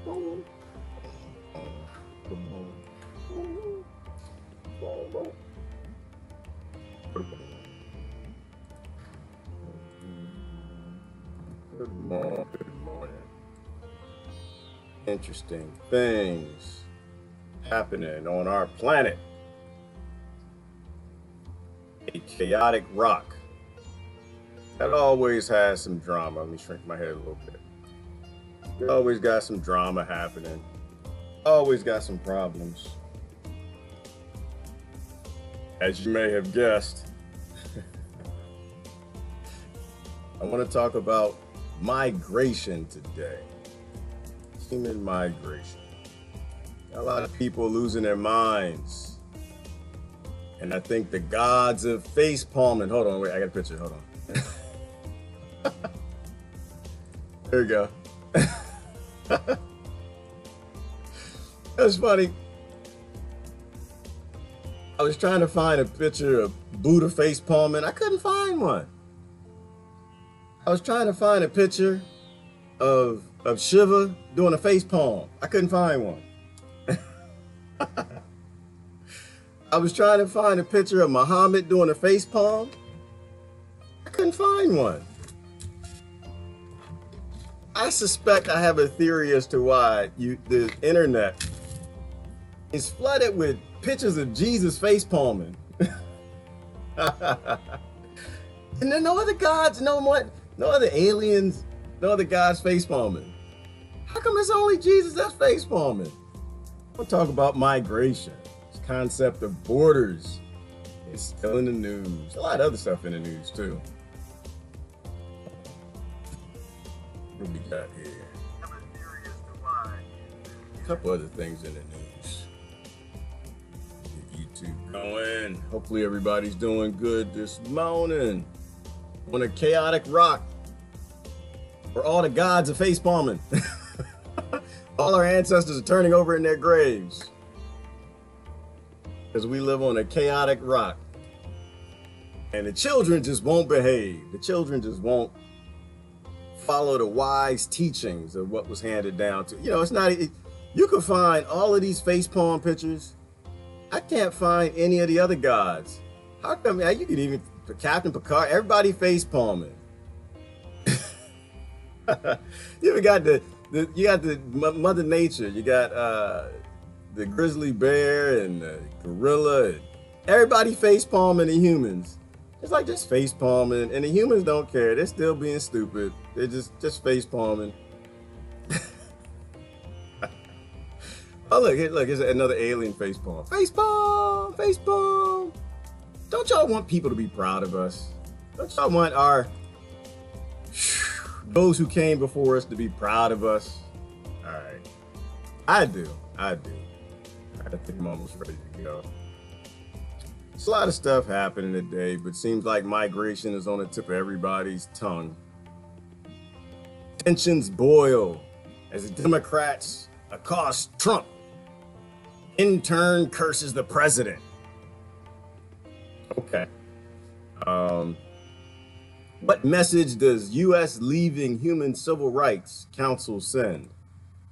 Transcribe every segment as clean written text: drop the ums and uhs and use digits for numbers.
Good morning. Good morning. Interesting things happening on our planet. A chaotic rock that always has some drama. Let me shrink my head a little bit. We always got some drama happening. Always got some problems. As you may have guessed, I want to talk about migration today. Human migration. A lot of people losing their minds. And I think the gods of face palming. Hold on, wait, I got a picture. Hold on. There you go. That's funny. I was trying to find a picture of Buda face palming. I couldn't find one. I was trying to find a picture of Shiva doing a face palm. I couldn't find one. I was trying to find a picture of Mohammed doing a face palm. I couldn't find one. I suspect I have a theory as to why the internet is flooded with pictures of Jesus face palming. And then no other gods, no other aliens, no other gods face palming. How come it's only Jesus that's face palming? We'll talk about migration. This concept of borders is still in the news. A lot of other stuff in the news too. What we got here? A couple other things in the news. Get YouTube going. Hopefully everybody's doing good this morning. On a chaotic rock where all the gods are face palming. All our ancestors are turning over in their graves because we live on a chaotic rock. And the children just won't behave. The children just won't follow the wise teachings of what was handed down to. You know, it's not, you can find all of these face palm pictures. I can't find any of the other gods. How come, you could even, Captain Picard, everybody face palming. You even got you got the Mother Nature, you got the grizzly bear and the gorilla. Everybody face palming the humans. It's like just face palming, and the humans don't care. They're still being stupid. They're just face palming. Oh look, here's another alien face palm. Face palm, face palm. Don't y'all want people to be proud of us? Don't y'all want those who came before us to be proud of us? All right, I do. I think I'm almost ready to go. There's a lot of stuff happening today, but it seems like migration is on the tip of everybody's tongue. Tensions boil as the Democrats accost Trump. In turn, curses the president. Okay. What message does U.S. leaving Human Civil Rights Council send?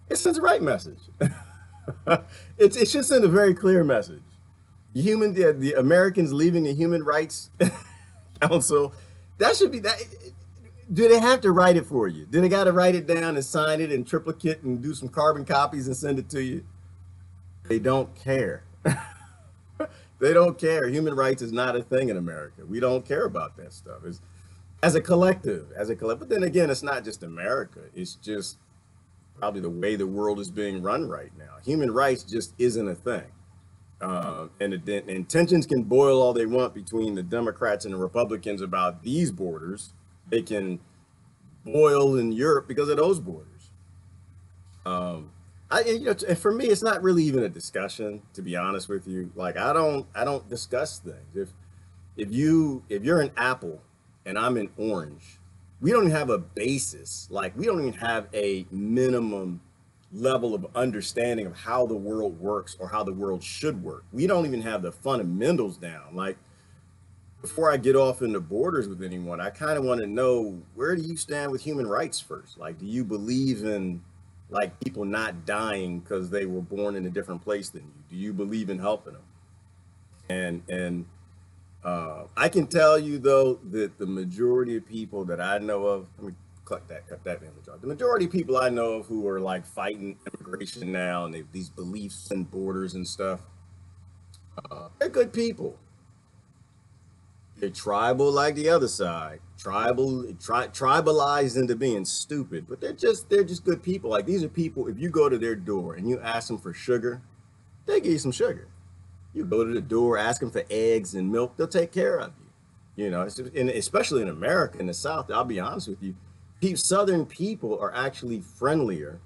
It sends the right message. It should send a very clear message. The Americans leaving the Human Rights Council, that should be that. Do they have to write it for you? Do they got to write it down and sign it in triplicate and do some carbon copies and send it to you? They don't care. They don't care. Human rights is not a thing in America. We don't care about that stuff. It's, as a collective. But then again, it's not just America. It's just probably the way the world is being run right now. Human rights just isn't a thing. And tensions can boil all they want between the Democrats and the Republicans about these borders. They can boil in Europe because of those borders. For me, it's not really even a discussion, to be honest with you. Like I don't discuss things. If you're an apple and I'm an orange, we don't even have a basis. Like we don't even have a minimum level of understanding of how the world works or how the world should work. We don't even have the fundamentals down. Like before I get off into borders with anyone, I kind of want to know, where do you stand with human rights first? Like, do you believe in Like people not dying because they were born in a different place than you? Do you believe in helping them? And I can tell you though that the majority of people that I know of, let me cut that image off. The majority of people I know of who are like fighting immigration now and they these beliefs and borders and stuff, they're good people. They're tribal like the other side, tribalized into being stupid, but they're just good people. Like these are people. If you go to their door and you ask them for sugar, they give you some sugar. You go to the door, ask them for eggs and milk, they'll take care of you. You know, and especially in America, in the South, I'll be honest with you, Southern people are actually friendlier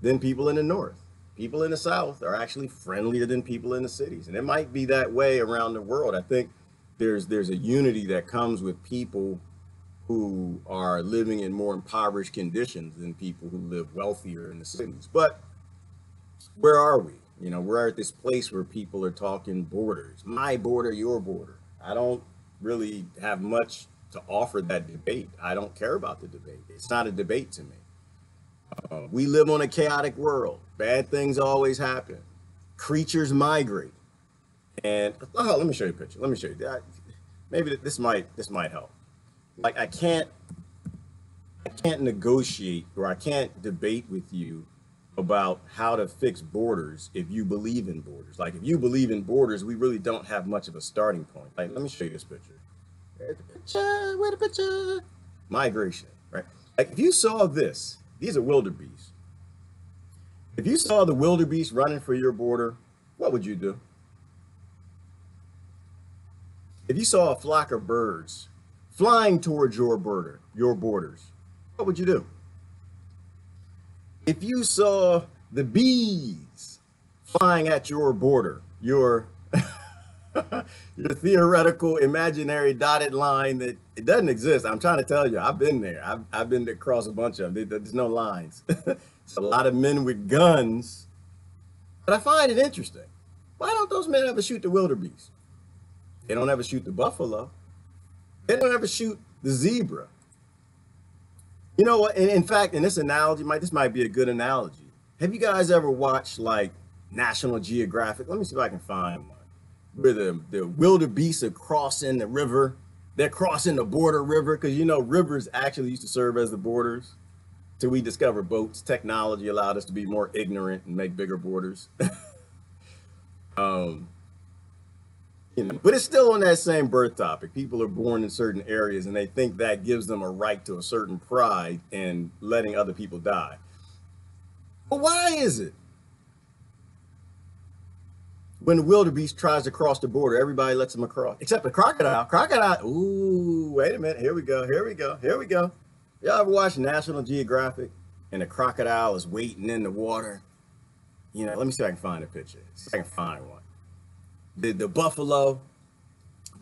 than people in the North. People in the South are actually friendlier than people in the cities, and it might be that way around the world. I think there's a unity that comes with people who are living in more impoverished conditions than people who live wealthier in the cities. But where are we? You know, we're at this place where people are talking borders, my border, your border. I don't really have much to offer that debate. I don't care about the debate. It's not a debate to me. We live on a chaotic world. Bad things always happen. Creatures migrate. And oh, let me show you a picture. Let me show you that. Maybe this might help. Like I can't negotiate or I can't debate with you about how to fix borders if you believe in borders. Like if you believe in borders, we really don't have much of a starting point. Like let me show you this picture. There's the picture. Where the picture? Migration, right? Like if you saw this, these are wildebeest. If you saw the wildebeest running for your border, what would you do? If you saw a flock of birds flying towards your borders, what would you do? If you saw the bees flying at your border, your your theoretical imaginary dotted line that it doesn't exist. I'm trying to tell you, I've been there. I've been across a bunch of them. There's no lines. It's a lot of men with guns. But I find it interesting. Why don't those men ever shoot the wildebeest? They don't ever shoot the buffalo. They don't ever shoot the zebra. You know what? In fact, in this analogy, this might be a good analogy. Have you guys ever watched like National Geographic? Let me see if I can find one. Where the wildebeest are crossing the river. They're crossing the border river because you know rivers actually used to serve as the borders. Till we discovered boats, technology allowed us to be more ignorant and make bigger borders. um, but it's still on that same birth topic. People are born in certain areas and they think that gives them a right to a certain pride in letting other people die. But why is it when the wildebeest tries to cross the border, everybody lets them across, except the crocodile? Crocodile, ooh, wait a minute. Here we go. Here we go. Here we go. Y'all ever watch National Geographic and the crocodile is waiting in the water? You know, let me see if I can find a picture. See if I can find one. The buffalo,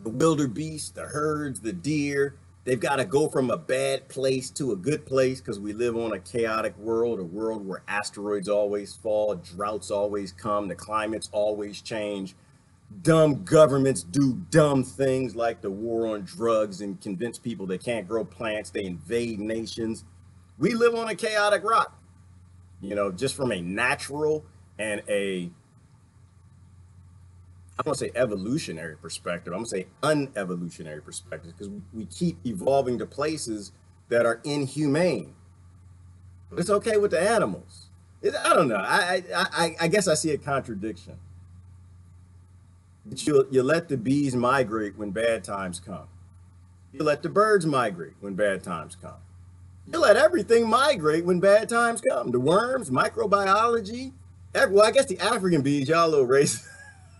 the wildebeest, the herds, the deer, they've got to go from a bad place to a good place because we live on a chaotic world, a world where asteroids always fall, droughts always come, the climates always change. Dumb governments do dumb things like the war on drugs and convince people they can't grow plants, they invade nations. We live on a chaotic rock, you know, just from a natural and a I don't want to say evolutionary perspective. I'm going to say unevolutionary perspective because we keep evolving to places that are inhumane. But it's okay with the animals. I don't know. I guess I see a contradiction. But you let the bees migrate when bad times come. You let the birds migrate when bad times come. You let everything migrate when bad times come. The worms, microbiology. Well, I guess the African bees, y'all a little racist.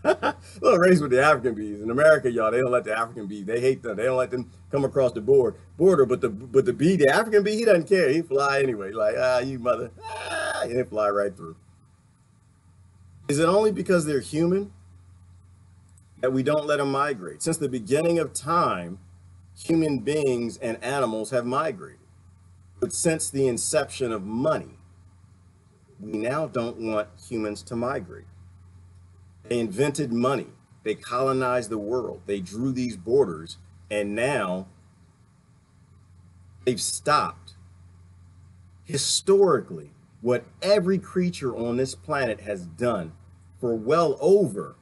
A little race with the African bees. In America, y'all, they don't let the African bees. They hate them. They don't let them come across the border. But the bee, the African bee, he doesn't care. He fly anyway. Like you mother, and they fly right through. Is it only because they're human that we don't let them migrate? Since the beginning of time, human beings and animals have migrated. But since the inception of money, we now don't want humans to migrate. They invented money. They colonized the world. They drew these borders, and now they've stopped historically what every creature on this planet has done for well over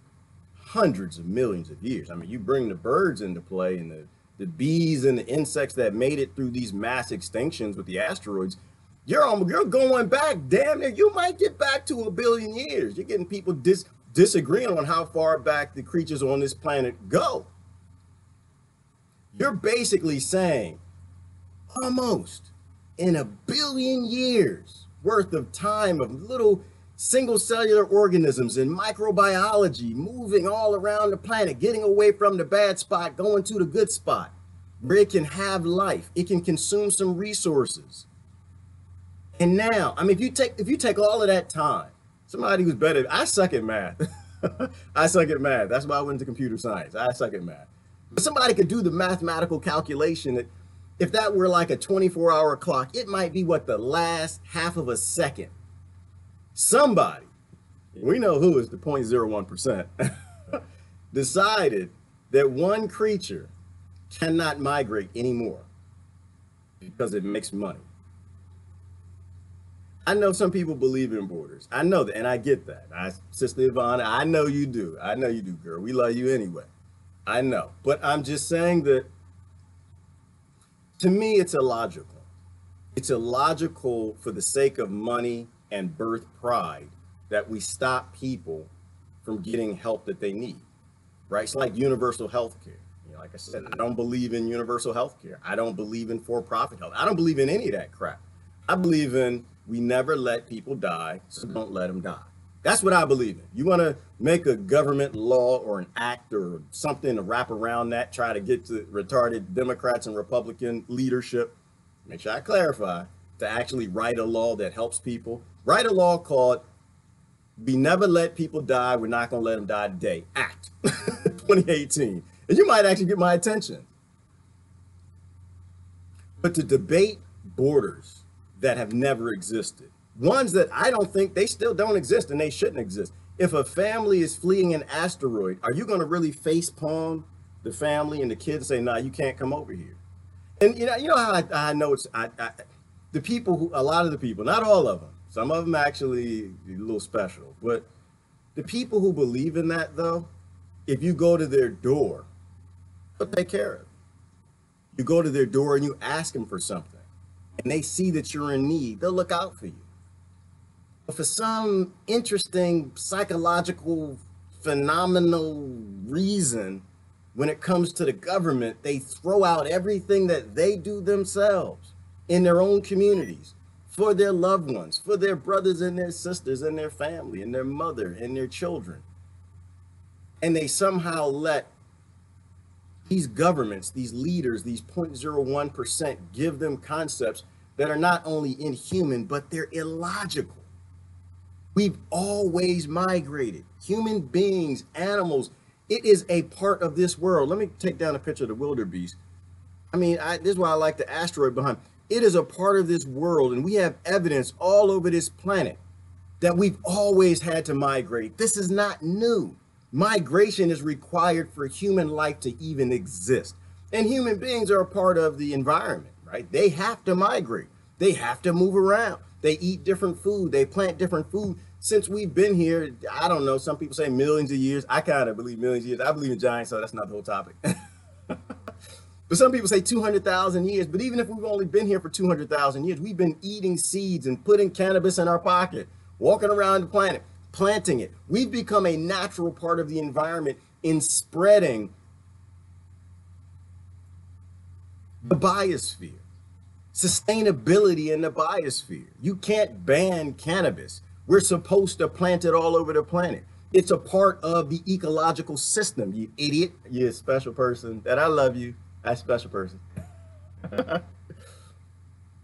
hundreds of millions of years. I mean, you bring the birds into play and the bees and the insects that made it through these mass extinctions with the asteroids. You're going back, damn near, you might get back to 1 billion years. You're getting people disagreeing on how far back the creatures on this planet go. You're basically saying almost in 1 billion years worth of time of little single cellular organisms and microbiology moving all around the planet, getting away from the bad spot, going to the good spot where it can have life, it can consume some resources. And now, I mean, if you take all of that time, somebody who's better, I suck at math. I suck at math. That's why I went into computer science. I suck at math. But somebody could do the mathematical calculation that if that were like a 24-hour clock, it might be what, the last half of a second. Somebody, we know who is the 0.01%, decided that one creature cannot migrate anymore because it makes money. I know some people believe in borders. I know that, and I get that. Sister Ivana, I know you do. I know you do, girl. We love you anyway. I know. But I'm just saying that, to me, it's illogical. It's illogical for the sake of money and birth pride that we stop people from getting help that they need, right? It's like universal health care. You know, like I said, I don't believe in universal health care. I don't believe in for-profit health. I don't believe in any of that crap. I believe in we never let people die, so don't let them die. That's what I believe in. You want to make a government law or an act or something to wrap around that, try to get to retarded Democrats and Republican leadership, make sure I clarify, to actually write a law that helps people. Write a law called We Never Let People Die, We're Not Going to Let Them Die Today Act 2018. And you might actually get my attention. But to debate borders that have never existed, ones that I don't think they still don't exist and they shouldn't exist. If a family is fleeing an asteroid, are you going to really face palm the family and the kids and say, "Nah, you can't come over here"? And you know how I know it's the people who, a lot of the people, not all of them, some of them actually a little special, but the people who believe in that, though, if you go to their door, they'll take care of it. You go to their door and you ask them for something, and they see that you're in need, they'll look out for you. But for some interesting psychological, phenomenal reason, when it comes to the government, they throw out everything that they do themselves in their own communities, for their loved ones, for their brothers and their sisters and their family and their mother and their children. And they somehow let these governments, these leaders, these 0.01% give them concepts that are not only inhuman, but they're illogical. We've always migrated. Human beings, animals, it is a part of this world. Let me take down a picture of the wildebeest. I mean, this is why I like the asteroid behind. It is a part of this world, and we have evidence all over this planet that we've always had to migrate. This is not new. Migration is required for human life to even exist. And human beings are a part of the environment, right? They have to migrate. They have to move around. They eat different food. They plant different food. Since we've been here, I don't know, some people say millions of years. I kind of believe millions of years. I believe in giants, so that's not the whole topic. But some people say 200,000 years. But even if we've only been here for 200,000 years, we've been eating seeds and putting cannabis in our pocket, walking around the planet, planting it. We've become a natural part of the environment in spreading the biosphere, sustainability in the biosphere. You can't ban cannabis. We're supposed to plant it all over the planet. It's a part of the ecological system, you idiot. You're a special person. That I love you. I'm a special person. But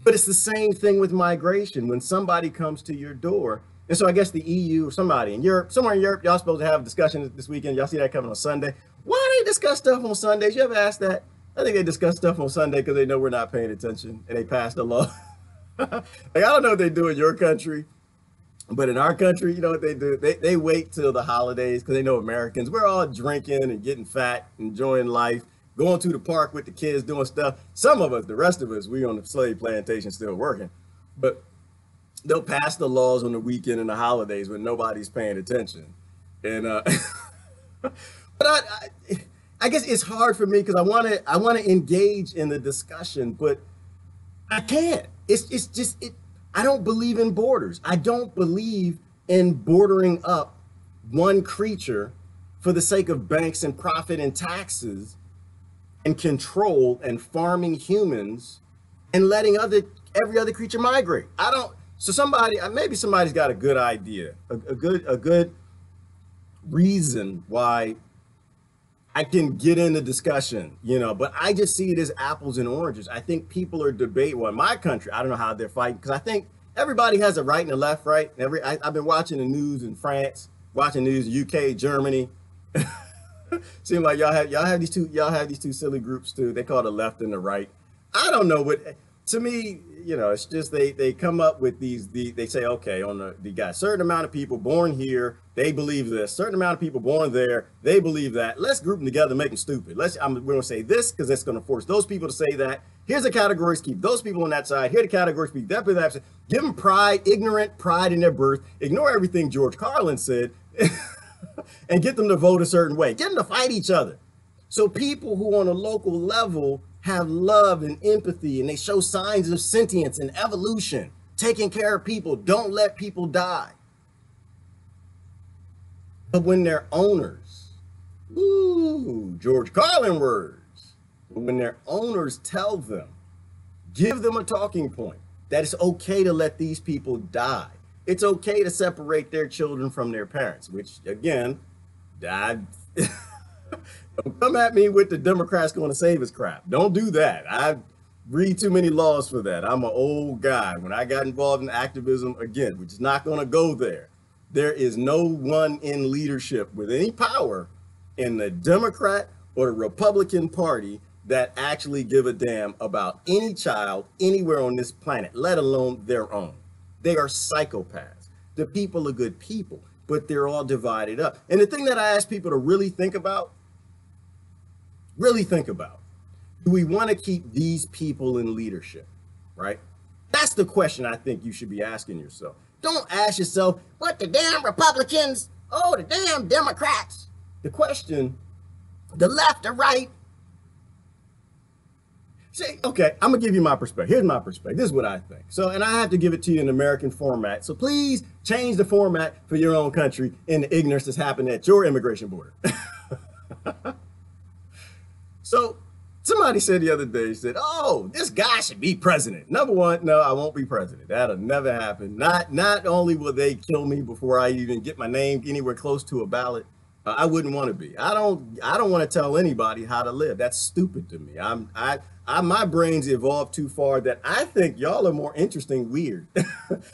it's the same thing with migration. When somebody comes to your door, and so I guess the EU or somebody in Europe, somewhere in Europe, y'all supposed to have a discussion this weekend. Y'all see that coming on Sunday. Why they discuss stuff on Sundays? You ever ask that? I think they discuss stuff on Sunday because they know we're not paying attention and they passed a law. Like, I don't know what they do in your country, but in our country, you know what they do? They wait till the holidays because they know Americans, we're all drinking and getting fat, enjoying life, going to the park with the kids, doing stuff. Some of us, the rest of us, we on the slave plantation still working. But they'll pass the laws on the weekend and the holidays when nobody's paying attention. And but I guess it's hard for me because I want to engage in the discussion, but I can't. It's just it. I don't believe in borders. I don't believe in bordering up one creature for the sake of banks and profit and taxes and control and farming humans and letting every other creature migrate. I don't. So maybe somebody's got a good idea, a good reason why I can get in the discussion, but I just see it as apples and oranges. I think people are debating. Well, in my country, I don't know how they're fighting because I think everybody has a right and a left, right? I've been watching the news in France, watching the news in UK, Germany. Seems like y'all have these two silly groups too. They call it the left and the right. I don't know what. To me, it's just they come up with they say, okay, you got a certain amount of people born here, they believe this. Certain amount of people born there, they believe that. Let's group them together and make them stupid. We're going to say this because it's going to force those people to say that. Here's the categories, keep those people on that side. Here are the categories, keep that side. Give them ignorant pride in their birth. Ignore everything George Carlin said and get them to vote a certain way. Get them to fight each other. So people who on a local level have love and empathy and they show signs of sentience and evolution, taking care of people, don't let people die. But when they're owners, George Carlin words, but when their owners tell them, give them a talking point, that it's okay to let these people die. It's okay to separate their children from their parents, which again, died. Don't come at me with the Democrats going to save us crap. Don't do that. I read too many laws for that. I'm an old guy. When I got involved in activism, again, we're just not going to go there. There is no one in leadership with any power in the Democrat or the Republican Party that actually give a damn about any child anywhere on this planet, let alone their own. They are psychopaths. The people are good people, but they're all divided up. And the thing that I ask people to really think about, do we want to keep these people in leadership, right? That's the question I think you should be asking yourself. Don't ask yourself, what the damn Republicans, the damn Democrats. The question, the left or right. See, okay, I'm gonna give you my perspective. Here's my perspective. This is what I think. So, and I have to give it to you in American format. So please change the format for your own country in the ignorance that's happened at your immigration border. So somebody said the other day, said, oh, this guy should be president. Number one, no, I won't be president. That'll never happen. Not only will they kill me before I even get my name anywhere close to a ballot, I wouldn't want to be. I don't want to tell anybody how to live. That's stupid to me. My brain's evolved too far that I think y'all are more interesting weird.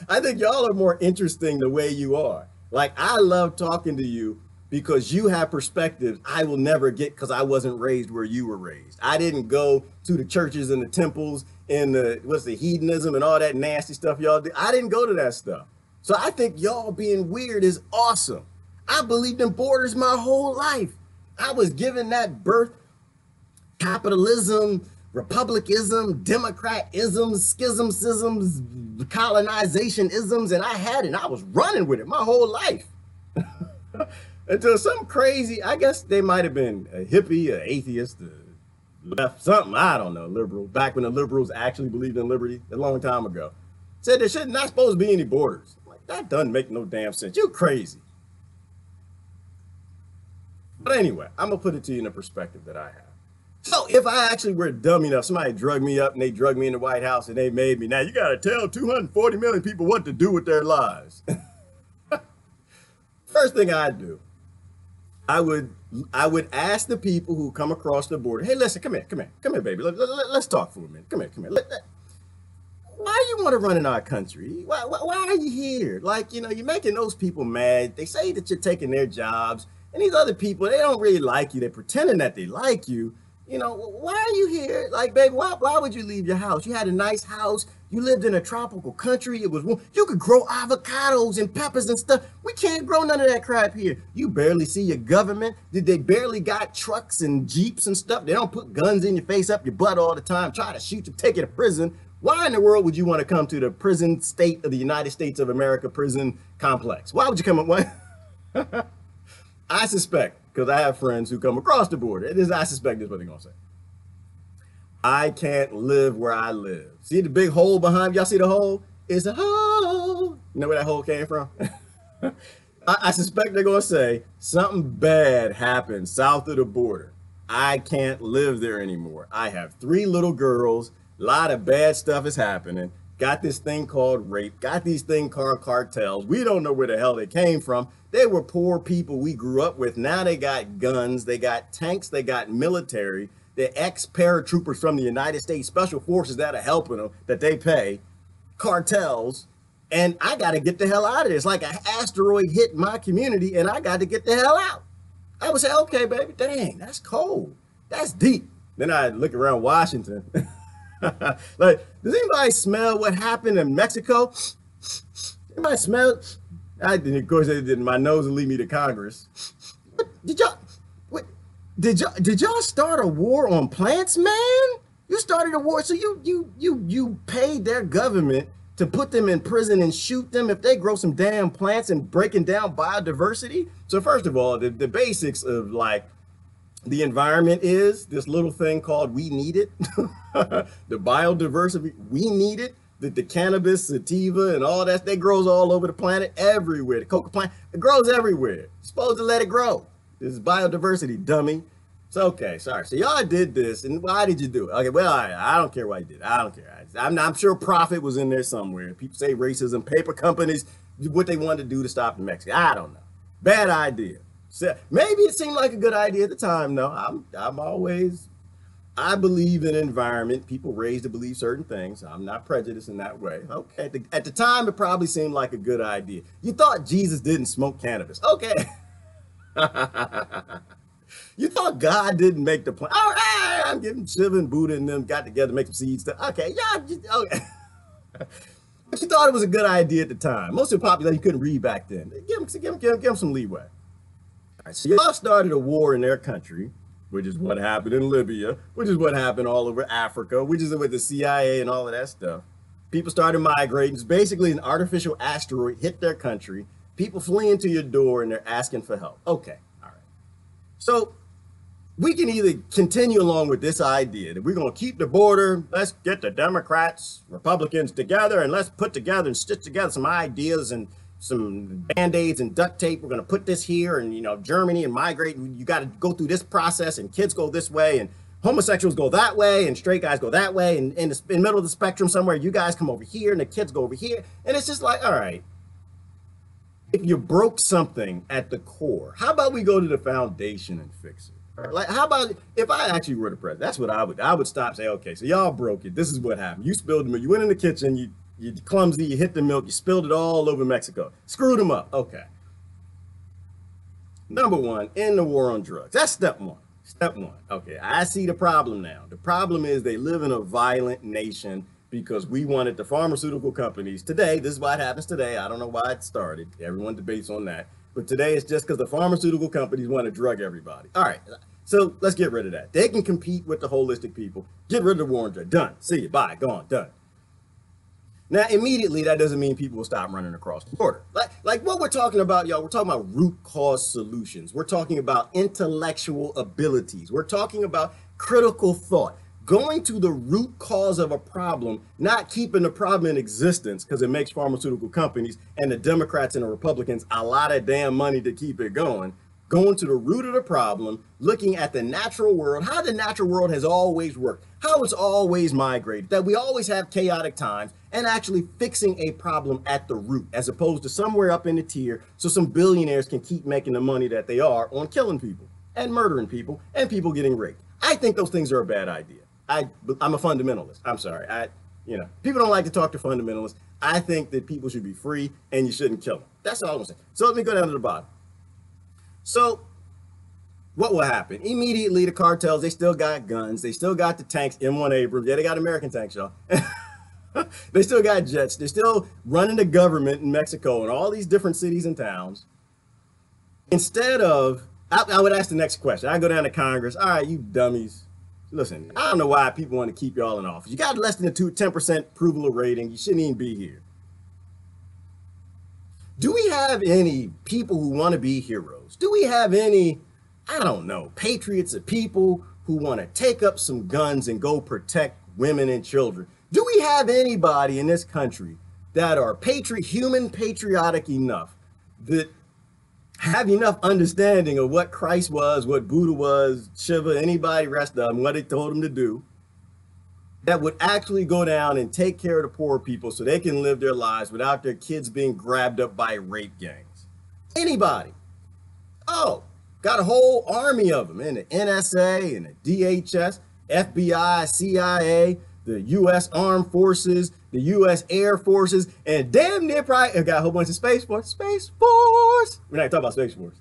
I think y'all are more interesting the way you are. Like, I love talking to you because you have perspectives I will never get because I wasn't raised where you were raised. I didn't go to the churches and the temples and the hedonism and all that nasty stuff y'all do. I didn't go to that stuff. So I think y'all being weird is awesome. I believed in borders my whole life. I was given that birth, capitalism, republicanism, democratisms, schisms, colonization-isms, and I had it, and I was running with it my whole life. Until some crazy, I guess they might have been a hippie, an atheist, a left, something, I don't know, liberal, back when the liberals actually believed in liberty a long time ago. Said there not supposed to be any borders. I'm like, that doesn't make no damn sense. You crazy. But anyway, I'm going to put it to you in the perspective that I have. So if I actually were dumb enough, somebody drugged me up and they drugged me in the White House and they made me, now you got to tell 240 million people what to do with their lives. First thing I'd do, I would ask the people who come across the border, hey, listen, come here, baby. Let's talk for a minute. Come here. Why you want to run in our country? Why are you here? Like, you're making those people mad. They say that you're taking their jobs. And these other people, they don't really like you. They're pretending that they like you. Why are you here? Like, baby, why would you leave your house? You had a nice house. You lived in a tropical country. It was warm. You could grow avocados and peppers and stuff. We can't grow none of that crap here. You barely see your government. They barely got trucks and Jeeps and stuff. They don't put guns in your face, up your butt all the time, try to shoot you, take you to prison. Why in the world would you want to come to the prison state of the United States of America prison complex? Why would you come up? What? I suspect, because I have friends who come across the border. I suspect this is what they're going to say. I can't live where I live. See the big hole behind me? Y'all see the hole? It's a hole. You know where that hole came from? I suspect they're going to say something bad happened south of the border. I can't live there anymore. I have 3 little girls. A lot of bad stuff is happening. Got this thing called rape. Got these thing called cartels. We don't know where the hell they came from. They were poor people we grew up with. Now they got guns. They got tanks. They got military. They're ex-paratroopers from the United States Special Forces that are helping them, that they pay. Cartels. And I got to get the hell out of this. Like an asteroid hit my community, and I got to get the hell out. I would say, okay, baby, dang, that's cold. That's deep. Then I look around Washington. Like, does anybody smell what happened in Mexico? Anybody smell? Of course, they didn't. My nose will lead me to Congress. Did y'all start a war on plants, man? You started a war, so you paid their government to put them in prison and shoot them if they grow some damn plants and breaking down biodiversity. So first of all, the basics of like the environment is this little thing called we need it. The biodiversity, we need it. The cannabis, sativa, and all that grows all over the planet, everywhere. The coca plant, it grows everywhere. You're supposed to let it grow. This is biodiversity, dummy. It's okay, sorry. So y'all did this, and why did you do it? Okay, well, I don't care why you did it. I don't care. I'm sure profit was in there somewhere. People say racism, paper companies, what they wanted to do to stop the Mexicans. I don't know. Bad idea. So maybe it seemed like a good idea at the time. No, I believe in environment. People raised to believe certain things. I'm not prejudiced in that way. Okay, at the time, it probably seemed like a good idea. You thought Jesus didn't smoke cannabis. Okay. You thought God didn't make the plan. All right, I'm giving Shiva and Buda and them got together to make some seeds. Okay, yeah, okay. But you thought it was a good idea at the time. Most of the population couldn't read back then. Give them some leeway. All right, so y'all started a war in their country, which is what happened in Libya, which is what happened all over Africa, which is with the CIA and all of that stuff. People started migrating. It's basically an artificial asteroid hit their country. People fleeing to your door and they're asking for help. Okay, all right. So we can either continue along with this idea that we're going to keep the border. Let's get the Democrats, Republicans together, and let's put together and stitch together some ideas and some Band-Aids and duct tape. We're going to put this here, and, you know, Germany and migrate. You got to go through this process, and kids go this way, and homosexuals go that way, and straight guys go that way, and in the middle of the spectrum somewhere, you guys come over here, and the kids go over here. And it's just like, all right, if you broke something at the core, how about we go to the foundation and fix it? Like, how about if I actually were the president? That's what I would stop, say, okay, so y'all broke it. This is what happened. You spilled the milk. You went in the kitchen. You clumsy. You hit the milk. You spilled it all over Mexico. Screwed them up. Okay. Number one, end the war on drugs. That's step one. Step one. Okay, I see the problem now. The problem is they live in a violent nation because we wanted the pharmaceutical companies. Today, this is what happens today. I don't know why it started. Everyone debates on that. But today it's just because the pharmaceutical companies want to drug everybody. All right, so let's get rid of that. They can compete with the holistic people. Get rid of the war on drugs. Done. See you. Bye. Gone. Done. Now, immediately, that doesn't mean people will stop running across the border. Like what we're talking about, y'all, we're talking about root cause solutions. We're talking about intellectual abilities. We're talking about critical thought. Going to the root cause of a problem, not keeping the problem in existence because it makes pharmaceutical companies and the Democrats and the Republicans a lot of damn money to keep it going. Going to the root of the problem, looking at the natural world, how the natural world has always worked, how it's always migrated, that we always have chaotic times, and actually fixing a problem at the root as opposed to somewhere up in the tier so some billionaires can keep making the money that they are on killing people and murdering people and people getting raped. I think those things are a bad idea. I'm a fundamentalist. I'm sorry. People don't like to talk to fundamentalists. I think that people should be free and you shouldn't kill them. That's all I'm saying. So let me go down to the bottom. So what will happen? Immediately, the cartels, they still got guns. They still got the tanks, M1 Abrams. Yeah, they got American tanks, y'all. They still got jets. They're still running the government in Mexico and all these different cities and towns. Instead of, I would ask the next question. I go down to Congress. All right, you dummies. Listen, I don't know why people want to keep y'all in office. You got less than a 10% approval rating. You shouldn't even be here. Do we have any people who want to be heroes? Do we have any, I don't know, patriots of people who want to take up some guns and go protect women and children? Do we have anybody in this country that are human patriotic enough, that have enough understanding of what Christ was, what Buda was, Shiva, anybody, rest of them, what they told them to do, that would actually go down and take care of the poor people so they can live their lives without their kids being grabbed up by rape gangs? Anybody? Oh, got a whole army of them in the NSA and the DHS, FBI, CIA, the U.S. Armed Forces, the U.S. Air Forces, and damn near probably got a whole bunch of Space Force. Space Force! We're not talking about Space Force.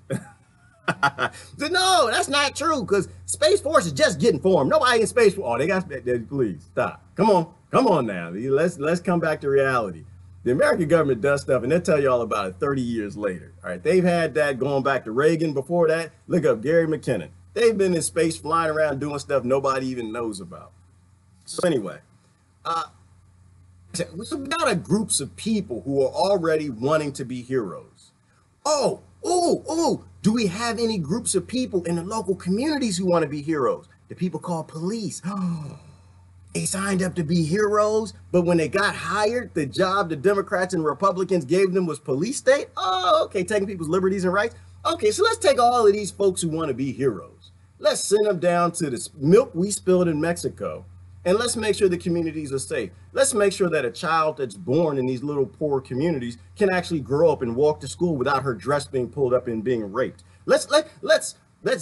So no, that's not true, because Space Force is just getting formed. Nobody in Space Force. Oh, they got, please, stop. Come on now. Let's come back to reality. The American government does stuff, and they'll tell you all about it 30 years later. All right, they've had that going back to Reagan. Before that, look up Gary McKinnon. They've been in space flying around doing stuff nobody even knows about. So anyway, so we got a groups of people who are already wanting to be heroes. Oh, do we have any groups of people in the local communities who want to be heroes? The people called police. They signed up to be heroes, but when they got hired, the job the Democrats and Republicans gave them was police state. Oh, okay, taking people's liberties and rights. Okay, so let's take all of these folks who want to be heroes. Let's send them down to the milk we spilled in Mexico, and let's make sure the communities are safe. Let's make sure that a child that's born in these little poor communities can actually grow up and walk to school without her dress being pulled up and being raped. Let's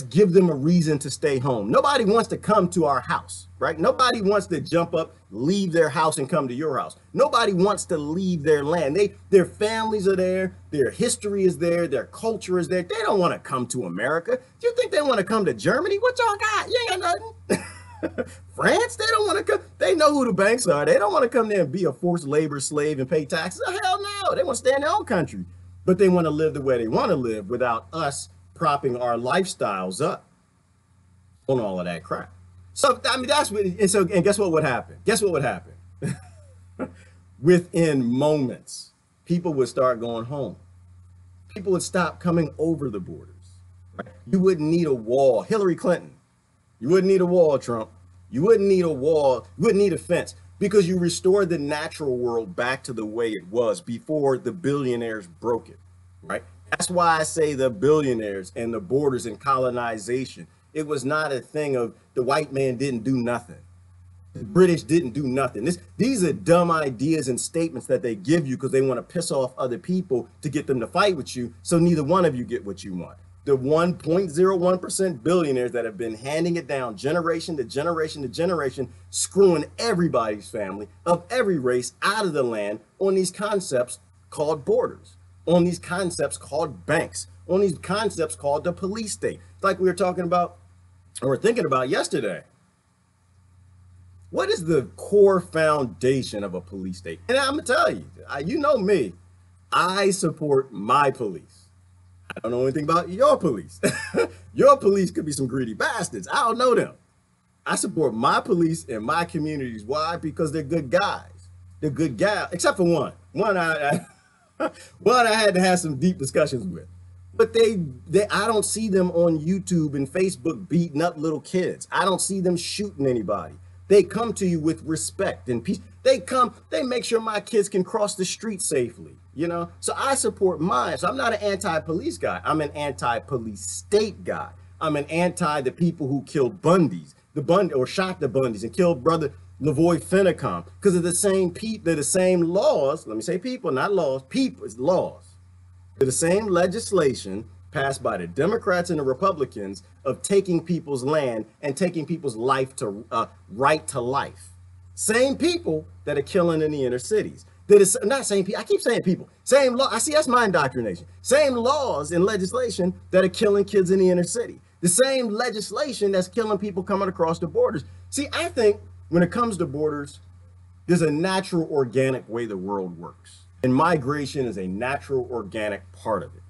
give them a reason to stay home. Nobody wants to come to our house, right? Nobody wants to jump up, leave their house and come to your house. Nobody wants to leave their land. Their families are there, their history is there, their culture is there. They don't want to come to America. Do you think they want to come to Germany? What y'all got? You ain't got nothing. France, they don't want to come. They know who the banks are. They don't want to come there and be a forced labor slave and pay taxes. Oh, hell no. They want to stay in their own country. But they want to live the way they want to live without us propping our lifestyles up on all of that crap. So, I mean, that's what, and guess what would happen? Guess what would happen? Within moments, people would start going home. People would stop coming over the borders. Right? You wouldn't need a wall. Hillary Clinton. You wouldn't need a wall, Trump. You wouldn't need a wall. You wouldn't need a fence, because you restored the natural world back to the way it was before the billionaires broke it, right? That's why I say the billionaires and the borders and colonization. It was not a thing of the white man didn't do nothing. The British didn't do nothing. These are dumb ideas and statements that they give you because they want to piss off other people to get them to fight with you, so neither one of you get what you want. The 1.01% billionaires that have been handing it down generation to generation to generation, screwing everybody's family of every race out of the land on these concepts called borders, on these concepts called banks, on these concepts called the police state. It's like we were talking about, or thinking about yesterday. What is the core foundation of a police state? And I'm gonna tell you, you know me, I support my police. I don't know anything about your police. Your police could be some greedy bastards. I don't know them. I support my police and my communities. Why? Because they're good guys. They're good gals, except for one. One I had to have some deep discussions with. But I don't see them on YouTube and Facebook beating up little kids. I don't see them shooting anybody. They come to you with respect and peace. They make sure my kids can cross the street safely, you know? So I support mine. So I'm not an anti-police guy. I'm an anti-police state guy. I'm an anti the people who killed Bundys, or shot the Bundys and killed brother Lavoy Finicom, because of the same people, they're the same laws. Let me say people, not laws. People is laws. They're the same legislation passed by the Democrats and the Republicans of taking people's land and taking people's right to life. Same people that are killing in the inner cities. That is not same people. I keep saying people. Same law. I see that's my indoctrination. Same laws and legislation that are killing kids in the inner city. The same legislation that's killing people coming across the borders. See, I think when it comes to borders, there's a natural, organic way the world works. And migration is a natural, organic part of it.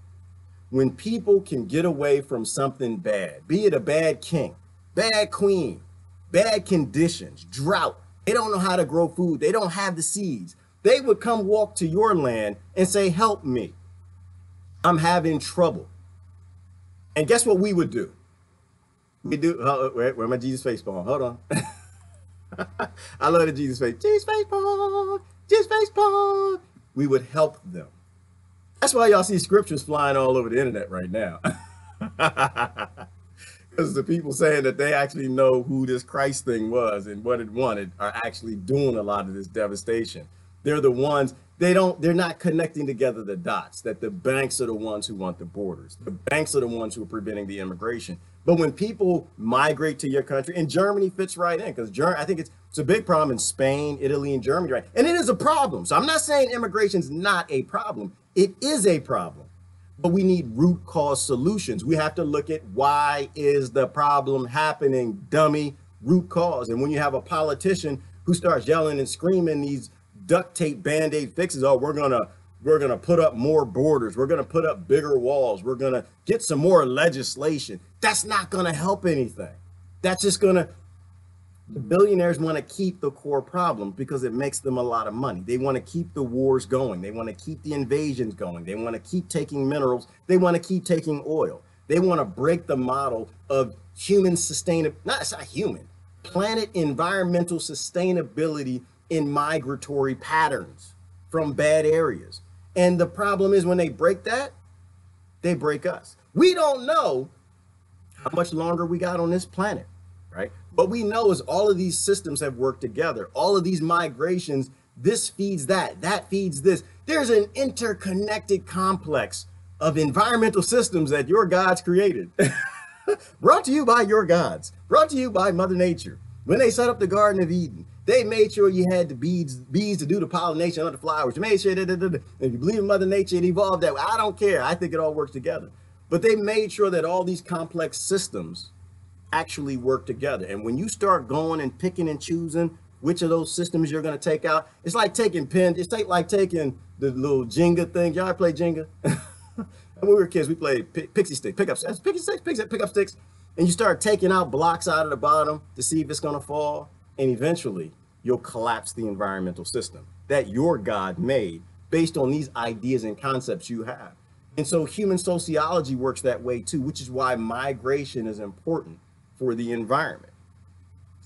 When people can get away from something bad, be it a bad king, bad queen, bad conditions, drought. They don't know how to grow food. They don't have the seeds. They would come walk to your land and say, help me. I'm having trouble. And guess what we would do? We do, where my Jesus face palm? Hold on. I love the Jesus face. Jesus face palm, Jesus face palm. We would help them. That's why y'all see scriptures flying all over the internet right now. Because the people saying that they actually know who this Christ thing was and what it wanted are actually doing a lot of this devastation. They're the ones, they're not connecting together the dots, that the banks are the ones who want the borders. The banks are the ones who are preventing the immigration. But when people migrate to your country, and Germany fits right in, because I think it's a big problem in Spain, Italy, and Germany, right? And it is a problem. So I'm not saying immigration is not a problem. It is a problem. But we need root cause solutions. We have to look at why is the problem happening, dummy, root cause. And when you have a politician who starts yelling and screaming these duct tape Band-Aid fixes, oh, we're gonna put up more borders, we're gonna put up bigger walls, we're gonna get some more legislation. That's not gonna help anything. That's just gonna, the billionaires want to keep the core problem because it makes them a lot of money. They want to keep the wars going. They want to keep the invasions going. They want to keep taking minerals. They want to keep taking oil. They want to break the model of human sustainable, it's not human, planet environmental sustainability in migratory patterns from bad areas. And the problem is when they break that, they break us. We don't know how much longer we got on this planet, right? What we know is all of these systems have worked together. All of these migrations, this feeds that, that feeds this. There's an interconnected complex of environmental systems that your gods created. Brought to you by your gods, brought to you by Mother Nature. When they set up the Garden of Eden, they made sure you had the bees to do the pollination of the flowers. You made sure that if you believe in Mother Nature, it evolved that way. I don't care. I think it all works together. But they made sure that all these complex systems actually work together. And when you start going and picking and choosing which of those systems you're going to take out, it's like taking pins. It's like taking the little Jenga thing. Y'all play Jenga? When we were kids, we played pixie stick, pick up sticks, and you start taking out blocks out of the bottom to see if it's going to fall. And eventually you'll collapse the environmental system that your God made based on these ideas and concepts you have. And so human sociology works that way too, which is why migration is important for the environment.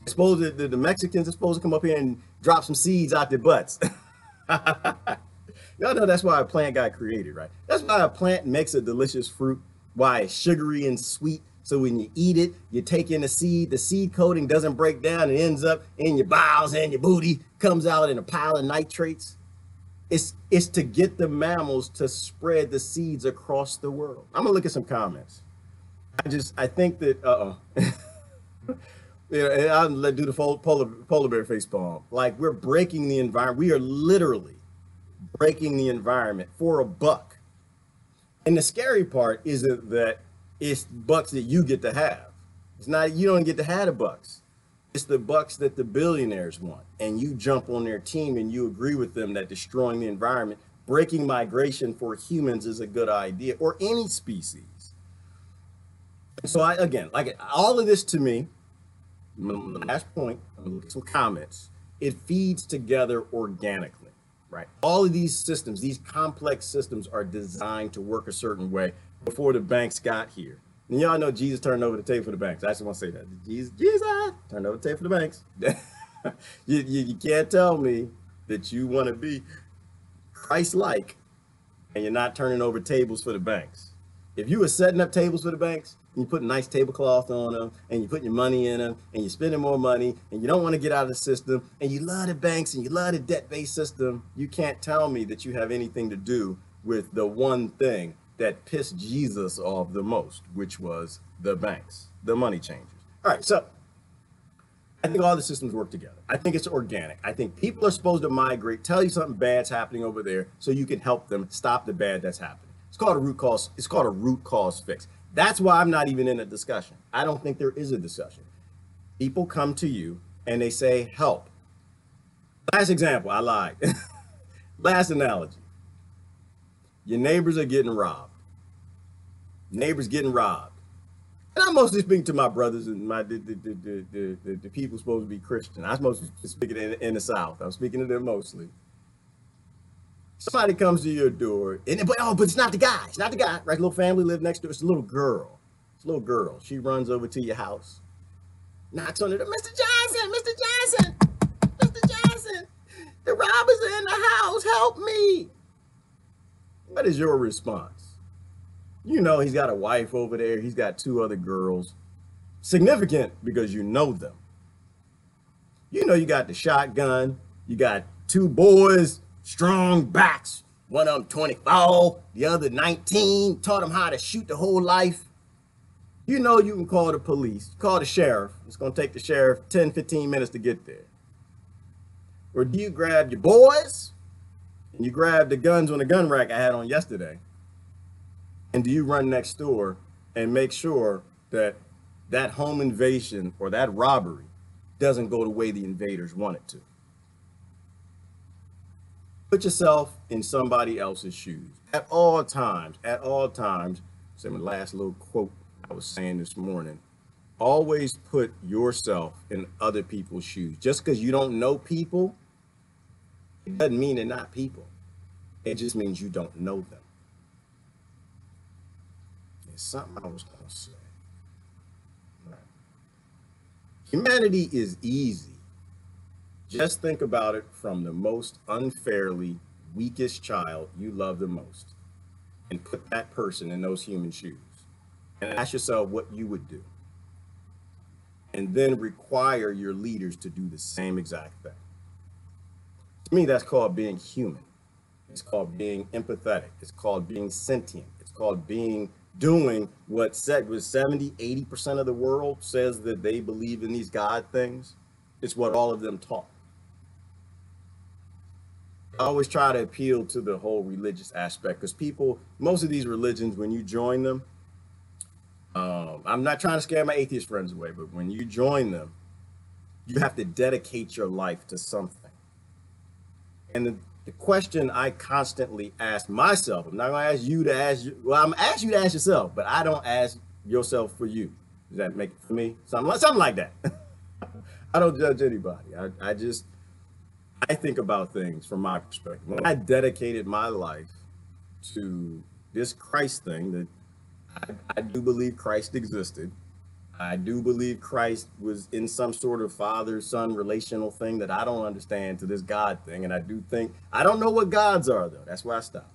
Suppose that the Mexicans are supposed to come up here and drop some seeds out their butts. Y'all know that's why a plant got created, right? That's why a plant makes a delicious fruit, why it's sugary and sweet. So when you eat it, you take in the seed coating doesn't break down, it ends up in your bowels and your booty, comes out in a pile of nitrates. It's to get the mammals to spread the seeds across the world. I'm gonna look at some comments. I think that, and I'll do the polar bear face palm. Like, we're breaking the environment. We are literally breaking the environment for a buck. And the scary part is that it's bucks that you get to have. It's not, you don't get to have the bucks. It's the bucks that the billionaires want. And you jump on their team and you agree with them that destroying the environment, breaking migration for humans is a good idea, or any species. So again, like all of this to me, last point, I'm gonna look at some comments. It feeds together organically, right? All of these systems, these complex systems are designed to work a certain way before the banks got here. And y'all know Jesus turned over the table for the banks. I just want to say that. Jesus turned over the table for the banks. You can't tell me that you want to be Christ-like and you're not turning over tables for the banks. If you were setting up tables for the banks, and you put a nice tablecloth on them, and you put your money in them, and you're spending more money, and you don't want to get out of the system, and you love the banks, and you love the debt-based system, you can't tell me that you have anything to do with the one thing that pissed Jesus off the most, which was the banks, the money changers. All right, so I think all the systems work together. I think it's organic. I think people are supposed to migrate, tell you something bad's happening over there so you can help them stop the bad that's happening. It's called a root cause. It's called a root cause fix. That's why I'm not even in a discussion. I don't think there is a discussion. People come to you and they say, help. Last example, I lied. Last analogy. Your neighbors are getting robbed. Neighbors getting robbed. And I'm mostly speaking to my brothers and the people supposed to be Christian. I'm supposed to be speaking in the South. I'm speaking to them mostly. Somebody comes to your door, but it's not the guy. It's not the guy. Right? A little family live next door. It's a little girl. It's a little girl. She runs over to your house, knocks on the door. Mr. Johnson, Mr. Johnson, Mr. Johnson, the robbers are in the house. Help me. What is your response? You know he's got a wife over there. He's got two other girls. Significant because you know them. You know you got the shotgun. You got two boys, strong backs. One of them 24, the other 19. Taught them how to shoot the whole life. You know you can call the police, call the sheriff. It's going to take the sheriff 10, 15 minutes to get there. Or do you grab your boys and you grab the guns on the gun rack I had on yesterday? And do you run next door and make sure that that home invasion or that robbery doesn't go the way the invaders want it to? Put yourself in somebody else's shoes at all times, So my last little quote I was saying this morning, always put yourself in other people's shoes. Just because you don't know people, it doesn't mean they're not people. It just means you don't know them. There's something I was going to say. Right. Humanity is easy. Just think about it from the most unfairly weakest child you love the most and put that person in those human shoes and ask yourself what you would do. And then require your leaders to do the same exact thing. To me, that's called being human. It's called being empathetic. It's called being sentient. It's called doing what was 70, 80% of the world says that they believe in these God things. It's what all of them taught. I always try to appeal to the whole religious aspect because most of these religions, when you join them, I'm not trying to scare my atheist friends away, but when you join them, you have to dedicate your life to something. And the question I constantly ask myself, I'm not going to ask you to ask you, well, I'm going to ask you to ask yourself, but I don't ask yourself for you. Does that make it for me? Something like that. I don't judge anybody. I think about things from my perspective. When I dedicated my life to this Christ thing, that I do believe Christ existed. I do believe Christ was in some sort of father-son relational thing that I don't understand, to this God thing. And I don't know what gods are, though. That's where I stop.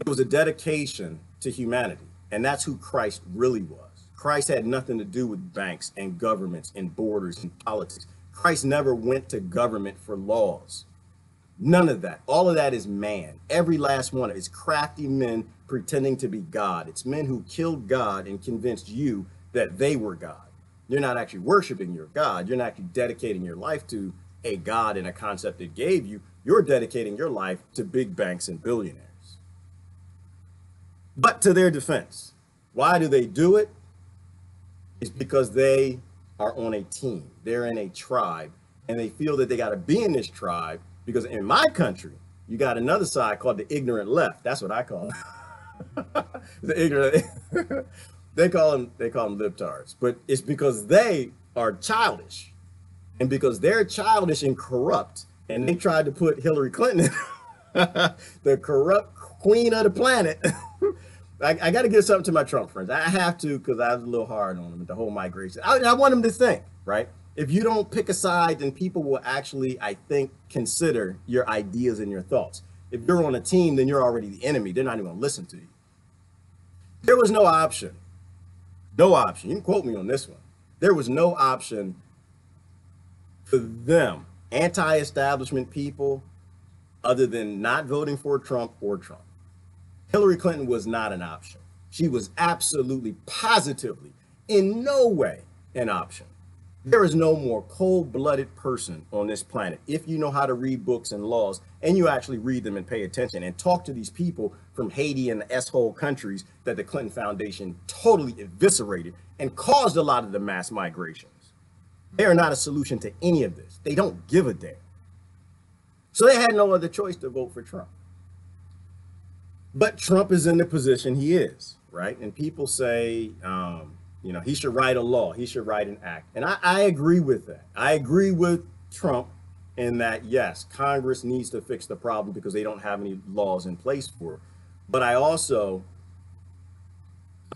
It was a dedication to humanity. And that's who Christ really was. Christ had nothing to do with banks and governments and borders and politics. Christ never went to government for laws. None of that. All of that is man. Every last one is crafty men pretending to be God. It's men who killed God and convinced you that they were God. You're not actually worshiping your God. You're not actually dedicating your life to a God and a concept it gave you. You're dedicating your life to big banks and billionaires. But to their defense, why do they do it? It's because they are on a team. They're in a tribe, and they feel that they got to be in this tribe because in my country, you got another side called the ignorant left. That's what I call it. The ignorant. They call them libtards, but it's because they are childish, and because they're childish and corrupt, and they tried to put Hillary Clinton, the corrupt queen of the planet. I got to give something to my Trump friends. I have to, because I was a little hard on them with the whole migration. I want them to think, right? If you don't pick a side, then people will actually, I think, consider your ideas and your thoughts. If you're on a team, then you're already the enemy. They're not even going to listen to you. There was no option. No option. You can quote me on this one. There was no option for them, anti-establishment people, other than not voting for Trump or Trump. Hillary Clinton was not an option. She was absolutely, positively, in no way an option. There is no more cold-blooded person on this planet, if you know how to read books and laws, and you actually read them and pay attention and talk to these people from Haiti and the S-hole countries that the Clinton Foundation totally eviscerated and caused a lot of the mass migrations. They are not a solution to any of this. They don't give a damn. So they had no other choice to vote for Trump. But Trump is in the position he is. right? And people say, you know, he should write a law, he should write an act. And I agree with that. I agree with Trump in that, yes, Congress needs to fix the problem because they don't have any laws in place for it. But I also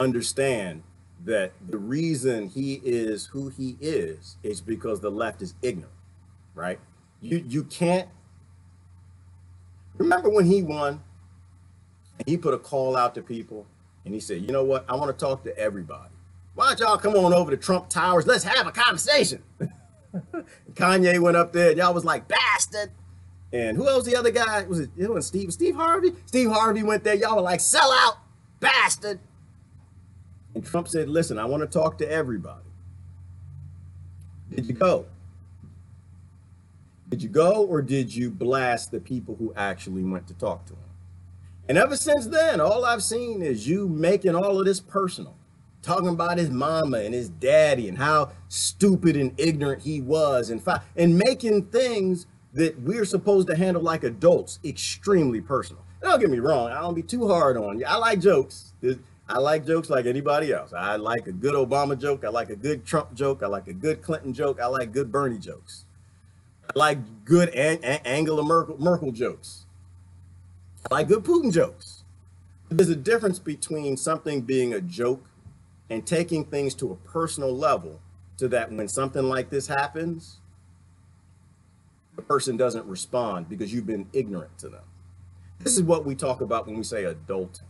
understand that the reason he is who he is because the left is ignorant, right? You can't remember when he won and he put a call out to people and he said, you know what, I want to talk to everybody. Why don't y'all come on over to Trump Towers? Let's have a conversation. Kanye went up there and y'all was like, bastard. And who else the other guy? Was it Steve Harvey? Steve Harvey went there. Y'all were like, sell out, bastard. And Trump said, listen, I want to talk to everybody. Did you go? Did you go or did you blast the people who actually went to talk to him? And ever since then, all I've seen is you making all of this personal. Talking about his mama and his daddy and how stupid and ignorant he was and making things that we're supposed to handle like adults extremely personal. Don't get me wrong, I don't be too hard on you. I like jokes. I like jokes like anybody else. I like a good Obama joke. I like a good Trump joke. I like a good Clinton joke. I like good Bernie jokes. I like good Angela Merkel jokes. I like good Putin jokes. There's a difference between something being a joke and taking things to a personal level so that when something like this happens, the person doesn't respond because you've been ignorant to them. This is what we talk about when we say adulting,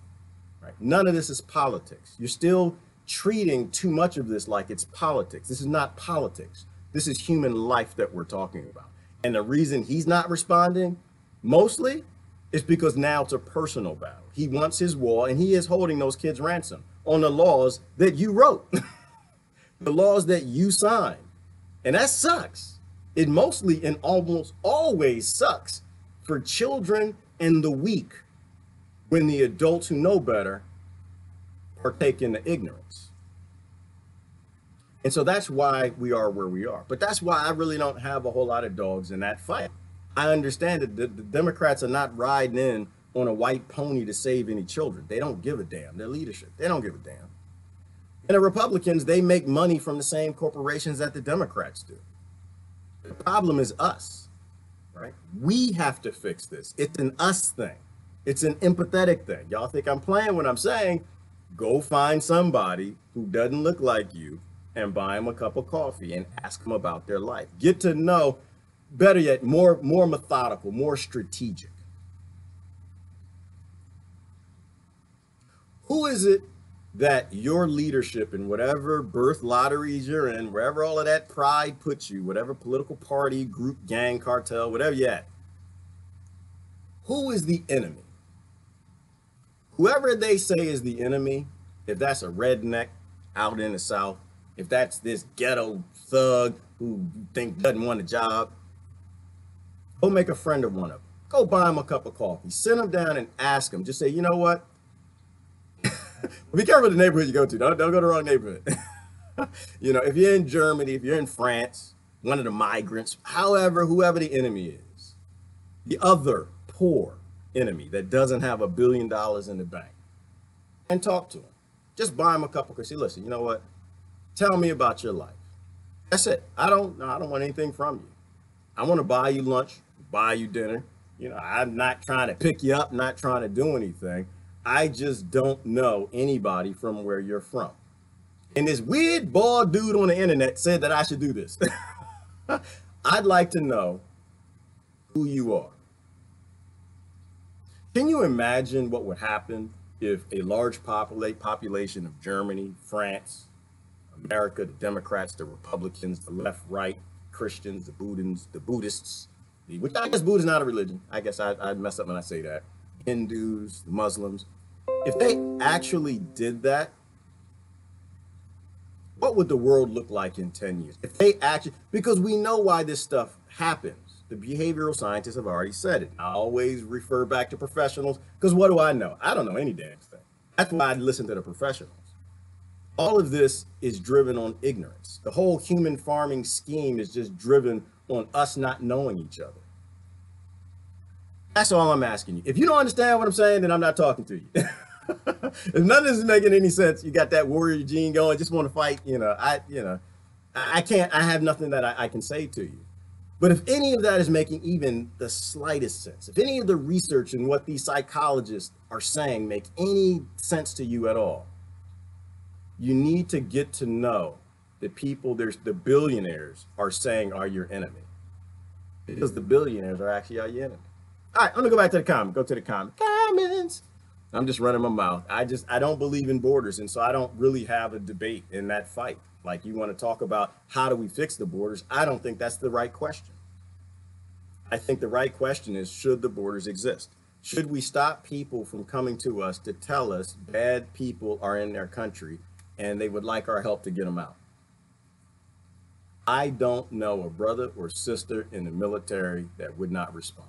right? None of this is politics. You're still treating too much of this like it's politics. This is not politics. This is human life that we're talking about. And the reason he's not responding mostly is because now it's a personal battle. He wants his wall and he is holding those kids ransom on the laws that you wrote, the laws that you signed. And that sucks. It mostly and almost always sucks for children and the weak when the adults who know better partake in the ignorance. And so that's why we are where we are. But that's why I really don't have a whole lot of dogs in that fight. I understand that the Democrats are not riding in on a white pony to save any children. They don't give a damn. Their leadership, they don't give a damn. And the Republicans, they make money from the same corporations that the Democrats do. The problem is us, right? We have to fix this. It's an us thing. It's an empathetic thing. Y'all think I'm playing when I'm saying, go find somebody who doesn't look like you and buy them a cup of coffee and ask them about their life. Get to know, better yet, more methodical, more strategic. Who is it that your leadership in whatever birth lotteries you're in, wherever all of that pride puts you, whatever political party, group, gang, cartel, whatever you're at, who is the enemy? Whoever they say is the enemy, if that's a redneck out in the South, if that's this ghetto thug who you think doesn't want a job, go make a friend of one of them. Go buy him a cup of coffee. Sit him down and ask him. Just say, you know what? Be careful the neighborhood you go to. Don't go to the wrong neighborhood. You know, if you're in Germany, if you're in France, one of the migrants, whoever the enemy is, the other poor enemy that doesn't have $1 billion in the bank, and talk to him. Just buy him a cup of coffee. Say, listen, you know what? Tell me about your life. That's it. I don't want anything from you. I want to buy you lunch, buy you dinner. You know, I'm not trying to pick you up, not trying to do anything. I just don't know anybody from where you're from. And this weird bald dude on the internet said that I should do this. I'd like to know who you are. Can you imagine what would happen if a large population of Germany, France, America, the Democrats, the Republicans, the left, right, Christians, the Buddhists, which I guess Buddha is not a religion. I guess I'd mess up when I say that. Hindus, the Muslims, if they actually did that, what would the world look like in 10 years? If they actually, because we know why this stuff happens. The behavioral scientists have already said it. I always refer back to professionals because what do I know? I don't know any damn thing. That's why I listen to the professionals. All of this is driven on ignorance. The whole human farming scheme is just driven on us not knowing each other. That's all I'm asking you. If you don't understand what I'm saying, then I'm not talking to you. If none of this is making any sense, you got that warrior gene going, just want to fight, I can't, I have nothing that I can say to you. But if any of that is making even the slightest sense, if any of the research and what these psychologists are saying make any sense to you at all, you need to get to know the people, the billionaires are saying are your enemy. Because the billionaires are actually your enemy. All right, I'm gonna go back to the comment. Go to the comments. I'm just running my mouth. I don't believe in borders, and so I don't really have a debate in that fight. Like, you want to talk about how do we fix the borders? I don't think that's the right question. I think the right question is, should the borders exist? Should we stop people from coming to us to tell us bad people are in their country and they would like our help to get them out? I don't know a brother or sister in the military that would not respond.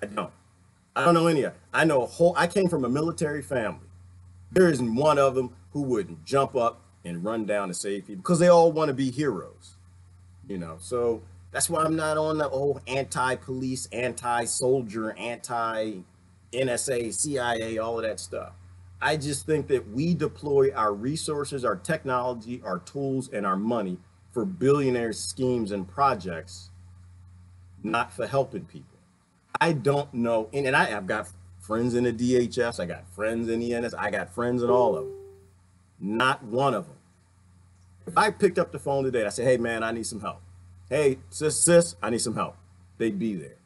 I don't know any of it. I came from a military family. There isn't one of them who wouldn't jump up and run down to save people because they all want to be heroes, so that's why I'm not on the old anti-police, anti-soldier, anti-NSA, CIA, all of that stuff. I just think that we deploy our resources, our technology, our tools, and our money for billionaires' schemes and projects, not for helping people. I don't know, and I've got friends in the DHS, I got friends in the NS, I got friends in all of them. Not one of them. If I picked up the phone today and I said, hey man, I need some help. Hey, sis, I need some help. They'd be there.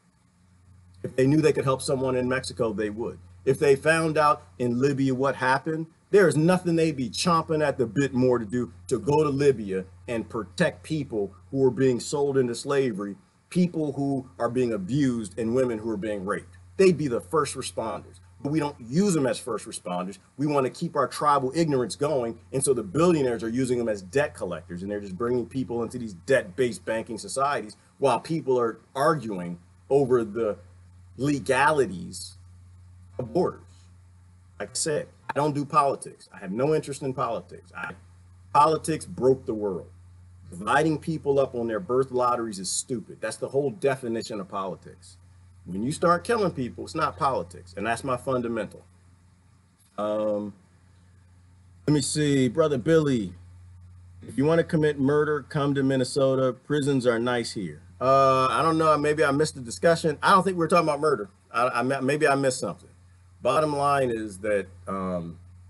If they knew they could help someone in Mexico, they would. If they found out in Libya what happened, there is nothing they'd be chomping at the bit more to do to go to Libya and protect people who are being sold into slavery, people who are being abused, and women who are being raped. They'd be the first responders. But we don't use them as first responders. We want to keep our tribal ignorance going. And so the billionaires are using them as debt collectors, and they're just bringing people into these debt-based banking societies while people are arguing over the legalities of borders. Like I said, I don't do politics. I have no interest in politics. Politics broke the world. Dividing people up on their birth lotteries is stupid. That's the whole definition of politics. When you start killing people, it's not politics, and that's my fundamental. Let me see, Brother Billy, if you want to commit murder, come to Minnesota. Prisons are nice here. I don't know, maybe I missed the discussion. I don't think we were talking about murder. Maybe I missed something. Bottom line is that,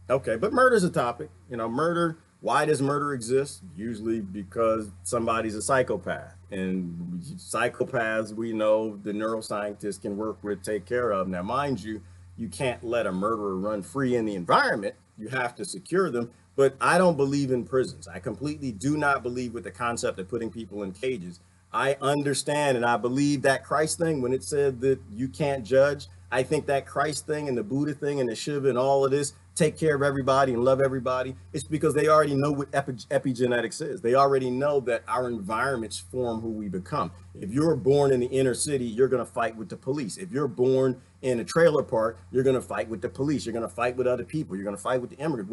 okay, but murder is a topic. Murder, why does murder exist? Usually because somebody's a psychopath. And psychopaths, we know the neuroscientists can work with, take care of. Now, mind you, you can't let a murderer run free in the environment. You have to secure them. But I don't believe in prisons. I completely do not believe with the concept of putting people in cages. I understand and I believe that Christ thing when it said that you can't judge. I think that Christ thing and the Buda thing and the Shiva and all of this, take care of everybody and love everybody, it's because they already know what epigenetics is. They already know that our environments form who we become. If you're born in the inner city, you're going to fight with the police. If you're born in a trailer park, you're going to fight with the police. You're going to fight with other people. You're going to fight with the immigrants.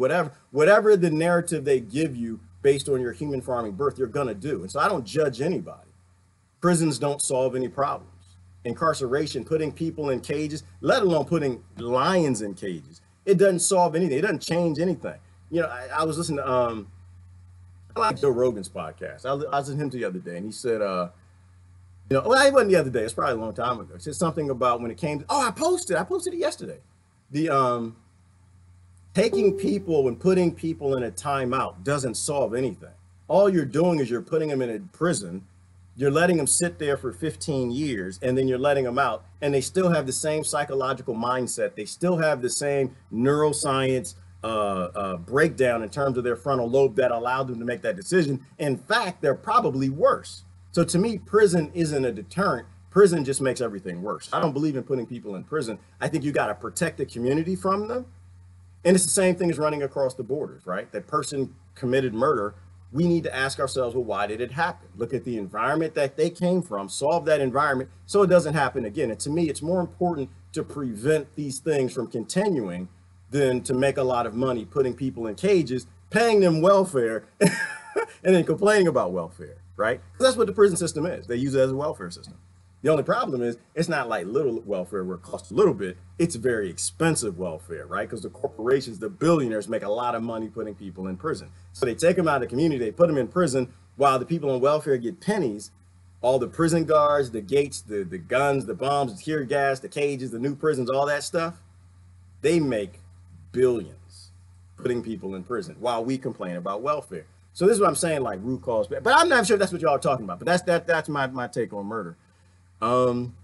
Whatever the narrative they give you based on your human farming birth, you're going to do. And so I don't judge anybody. Prisons don't solve any problems. Incarceration, putting people in cages, let alone putting lions in cages, it doesn't solve anything. It doesn't change anything. I was listening to I like Joe Rogan's podcast. I was listening to him the other day, and he said, well, it wasn't the other day. It's probably a long time ago. He said something about when it came to, I posted it yesterday. The taking people and putting people in a timeout doesn't solve anything. All you're doing is you're putting them in a prison. You're letting them sit there for 15 years, and then you're letting them out, and they still have the same psychological mindset. They still have the same neuroscience breakdown in terms of their frontal lobe that allowed them to make that decision. In fact, they're probably worse. So to me, prison isn't a deterrent. Prison just makes everything worse. I don't believe in putting people in prison. I think you got to protect the community from them. And it's the same thing as running across the borders, right? That person committed murder. We need to ask ourselves, well, why did it happen? Look at the environment that they came from, solve that environment so it doesn't happen again. And to me, it's more important to prevent these things from continuing than to make a lot of money putting people in cages, paying them welfare, and then complaining about welfare, right? Because that's what the prison system is. They use it as a welfare system. The only problem is it's not like little welfare where it costs a little bit. It's very expensive welfare, right? Because the corporations, the billionaires, make a lot of money putting people in prison. So they take them out of the community, they put them in prison, while the people on welfare get pennies. All the prison guards, the gates, the guns, the bombs, the tear gas, the cages, the new prisons, all that stuff, they make billions putting people in prison while we complain about welfare. So this is what I'm saying, like root cause. But I'm not sure that's what y'all are talking about. But that's my take on murder. Um,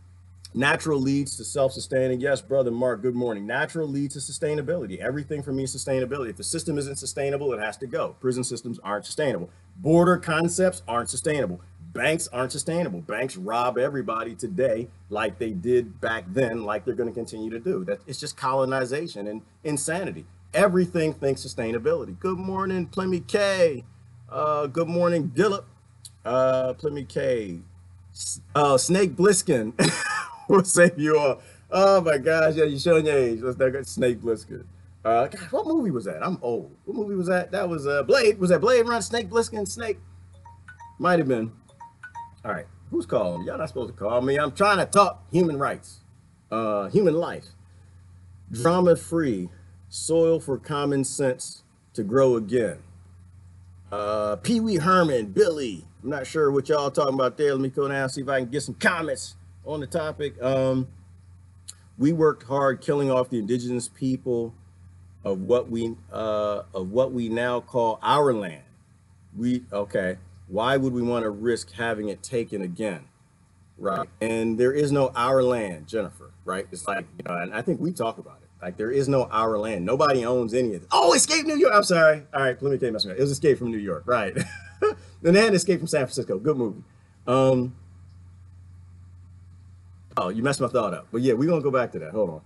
Natural leads to self-sustaining. Yes, brother Mark, good morning. Natural leads to sustainability. Everything for me is sustainability. If the system isn't sustainable, it has to go. Prison systems aren't sustainable. Border concepts aren't sustainable. Banks aren't sustainable. Banks rob everybody today like they did back then, like they're going to continue to do. That it's just colonization and insanity. Everything thinks sustainability. Good morning, Plemmy K. Good morning, Dillip. Plemmy K. Snake Bliskin. We'll save you all. Oh my gosh, yeah, you're showing your age. Let's not Snake Bliskin. God, what movie was that? I'm old. What movie was that? That was Blade. Was that Blade Run? Snake Bliskin? Snake? Might have been. All right, who's calling? Y'all not supposed to call me. I'm trying to talk human rights, human life, drama free, soil for common sense to grow again. Pee Wee Herman, Billy. I'm not sure what y'all talking about there. Let me go down, see if I can get some comments on the topic. We worked hard killing off the indigenous people of what we now call our land. Okay. Why would we want to risk having it taken again? Right. And there is no our land, Jennifer, right? It's like, and I think we talk about it. Like there is no our land. Nobody owns any of it. Oh, Escape New York. I'm sorry. All right, let me tell you. It was Escape from New York, right? Then they had Escape from San Francisco. Good movie. Oh, you messed my thought up. But yeah, we're gonna go back to that. Hold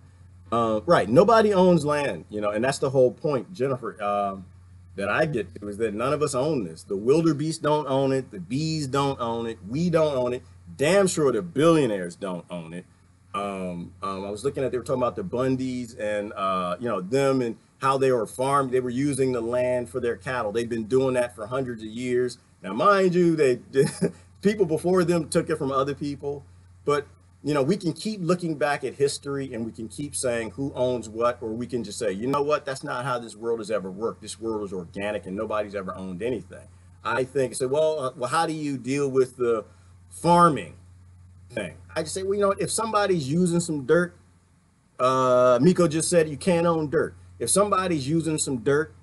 on. Right. Nobody owns land, and that's the whole point, Jennifer, that I get to is that none of us own this. The wildebeest don't own it, the bees don't own it, we don't own it. Damn sure the billionaires don't own it. I was looking at, they were talking about the Bundys and them and how they were farmed. They were using the land for their cattle. They've been doing that for hundreds of years. Now, mind you, they people before them took it from other people, but we can keep looking back at history and we can keep saying who owns what, or we can just say, you know what, that's not how this world has ever worked. This world is organic and nobody's ever owned anything. I think so. Well, how do you deal with the farming thing? I just say, well, if somebody's using some dirt, Miko just said you can't own dirt. If somebody's using some dirt,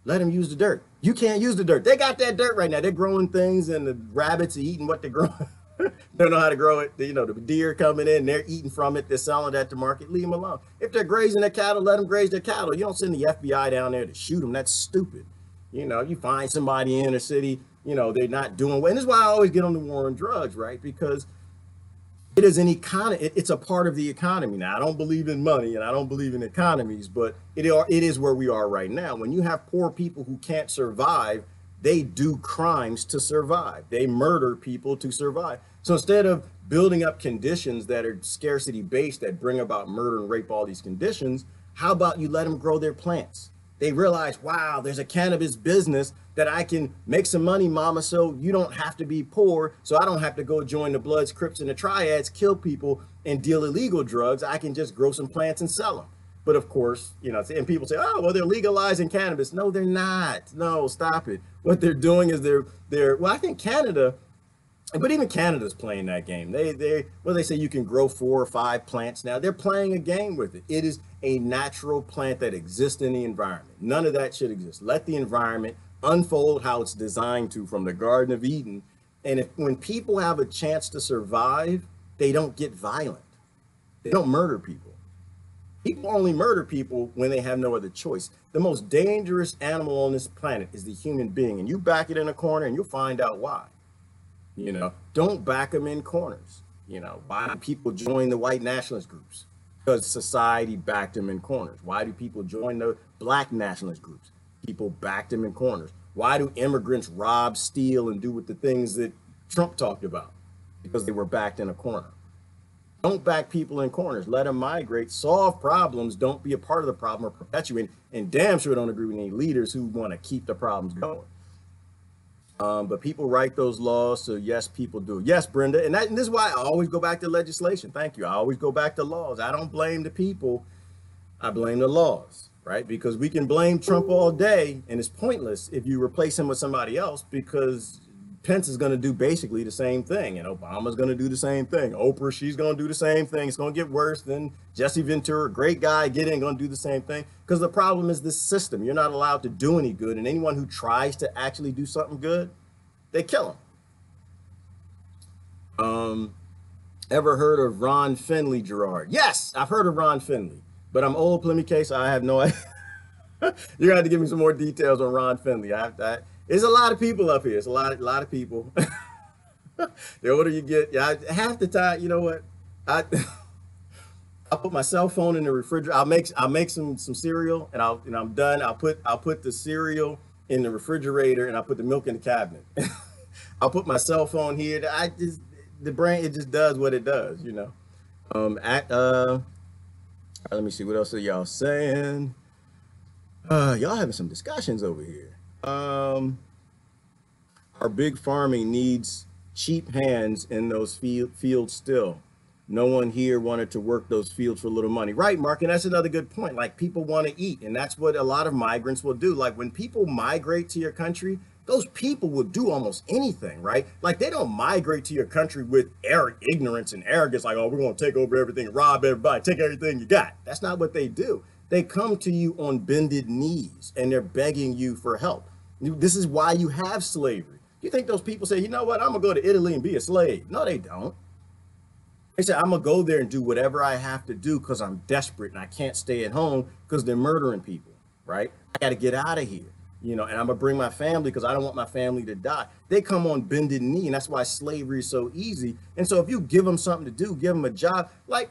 let them use the dirt. You can't use the dirt. They got that dirt right now. They're growing things and the rabbits are eating what they're growing. They don't know how to grow it. The deer coming in, they're eating from it. They're selling that to market. Leave them alone. If they're grazing their cattle, let them graze their cattle. You don't send the FBI down there to shoot them. That's stupid. You find somebody in a city, they're not doing well. And this is why I always get on the war on drugs, right? Because it is an economy. It's a part of the economy. Now, I don't believe in money and I don't believe in economies, but it is where we are right now. When you have poor people who can't survive, they do crimes to survive. They murder people to survive. So instead of building up conditions that are scarcity based that bring about murder and rape, all these conditions, how about you let them grow their plants? They realize, wow, there's a cannabis business that I can make some money, mama, so you don't have to be poor, so I don't have to go join the Bloods, Crips, and the Triads, kill people, and deal illegal drugs. I can just grow some plants and sell them. But of course, and people say, oh, well, they're legalizing cannabis. No, they're not. No, stop it. What they're doing is well, I think Canada, but even Canada's playing that game. They say you can grow 4 or 5 plants now. They're playing a game with it. It is a natural plant that exists in the environment. None of that should exist. Let the environment unfold how it's designed to from the Garden of Eden. And when people have a chance to survive, they don't get violent. They don't murder people. People only murder people when they have no other choice. The most dangerous animal on this planet is the human being. And you back it in a corner and you'll find out why. Don't back them in corners. Why do people join the white nationalist groups? Because society backed them in corners. Why do people join the black nationalist groups? People backed them in corners. Why do immigrants rob, steal, and do with the things that Trump talked about? Because they were backed in a corner. Don't back people in corners. Let them migrate, solve problems. Don't be a part of the problem or perpetuate. And damn sure don't agree with any leaders who want to keep the problems going. But people write those laws, so yes, people do. Yes, Brenda, and this is why I always go back to legislation. Thank you. I always go back to laws. I don't blame the people. I blame the laws, right? Because we can blame Trump all day, and it's pointless if you replace him with somebody else, because Pence is going to do basically the same thing, and Obama's going to do the same thing. Oprah, she's going to do the same thing. It's going to get worse. Then Jesse Ventura, great guy, get in, going to do the same thing. Because the problem is this system. You're not allowed to do any good, and anyone who tries to actually do something good, they kill him. Ever heard of Ron Finley, Gerard? Yes, I've heard of Ron Finley, but I'm old, Plymouth case. So I have no idea. You're gonna have to give me some more details on Ron Finley. There's a lot of people up here. It's a lot of people. The older you get, yeah, half the time, you know what? I'll put my cell phone in the refrigerator. I'll make some cereal, and I'm done. I'll put the cereal in the refrigerator, and I'll put the milk in the cabinet. I'll put my cell phone here. The brain, it just does what it does, you know. Let me see, what else are y'all saying? Y'all having some discussions over here. Our big farming needs cheap hands in those fields still. No one here wanted to work those fields for a little money. Right, Mark, and that's another good point. Like, people want to eat, and that's what a lot of migrants will do. Like, when people migrate to your country, those people will do almost anything, right? Like, they don't migrate to your country with ignorance and arrogance, like, oh, we're going to take over everything, rob everybody, take everything you got. That's not what they do. They come to you on bended knees, and they're begging you for help. This is why you have slavery. You think those people say, you know what, I'm going to go to Italy and be a slave? No, they don't. They say, I'm going to go there and do whatever I have to do because I'm desperate and I can't stay at home because they're murdering people, right? I got to get out of here, you know, and I'm going to bring my family because I don't want my family to die. They come on bended knee, and that's why slavery is so easy. And so if you give them something to do, give them a job, like,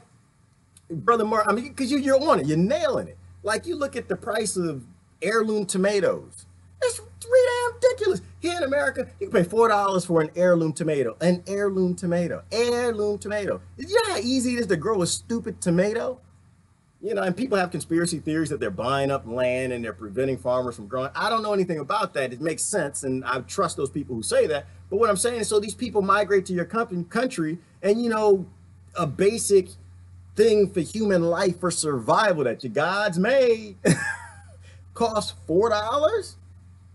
Brother Mark, I mean, because you're on it, you're nailing it. Like, you look at the price of heirloom tomatoes. It's ridiculous. Here in America, you can pay $4 for an heirloom tomato. An heirloom tomato. Heirloom tomato. You know how easy it is to grow a stupid tomato? You know, and people have conspiracy theories that they're buying up land and they're preventing farmers from growing. I don't know anything about that. It makes sense, and I trust those people who say that. But what I'm saying is, so these people migrate to your country, and, you know, a basic thing for human life, for survival, that your God's made costs $4?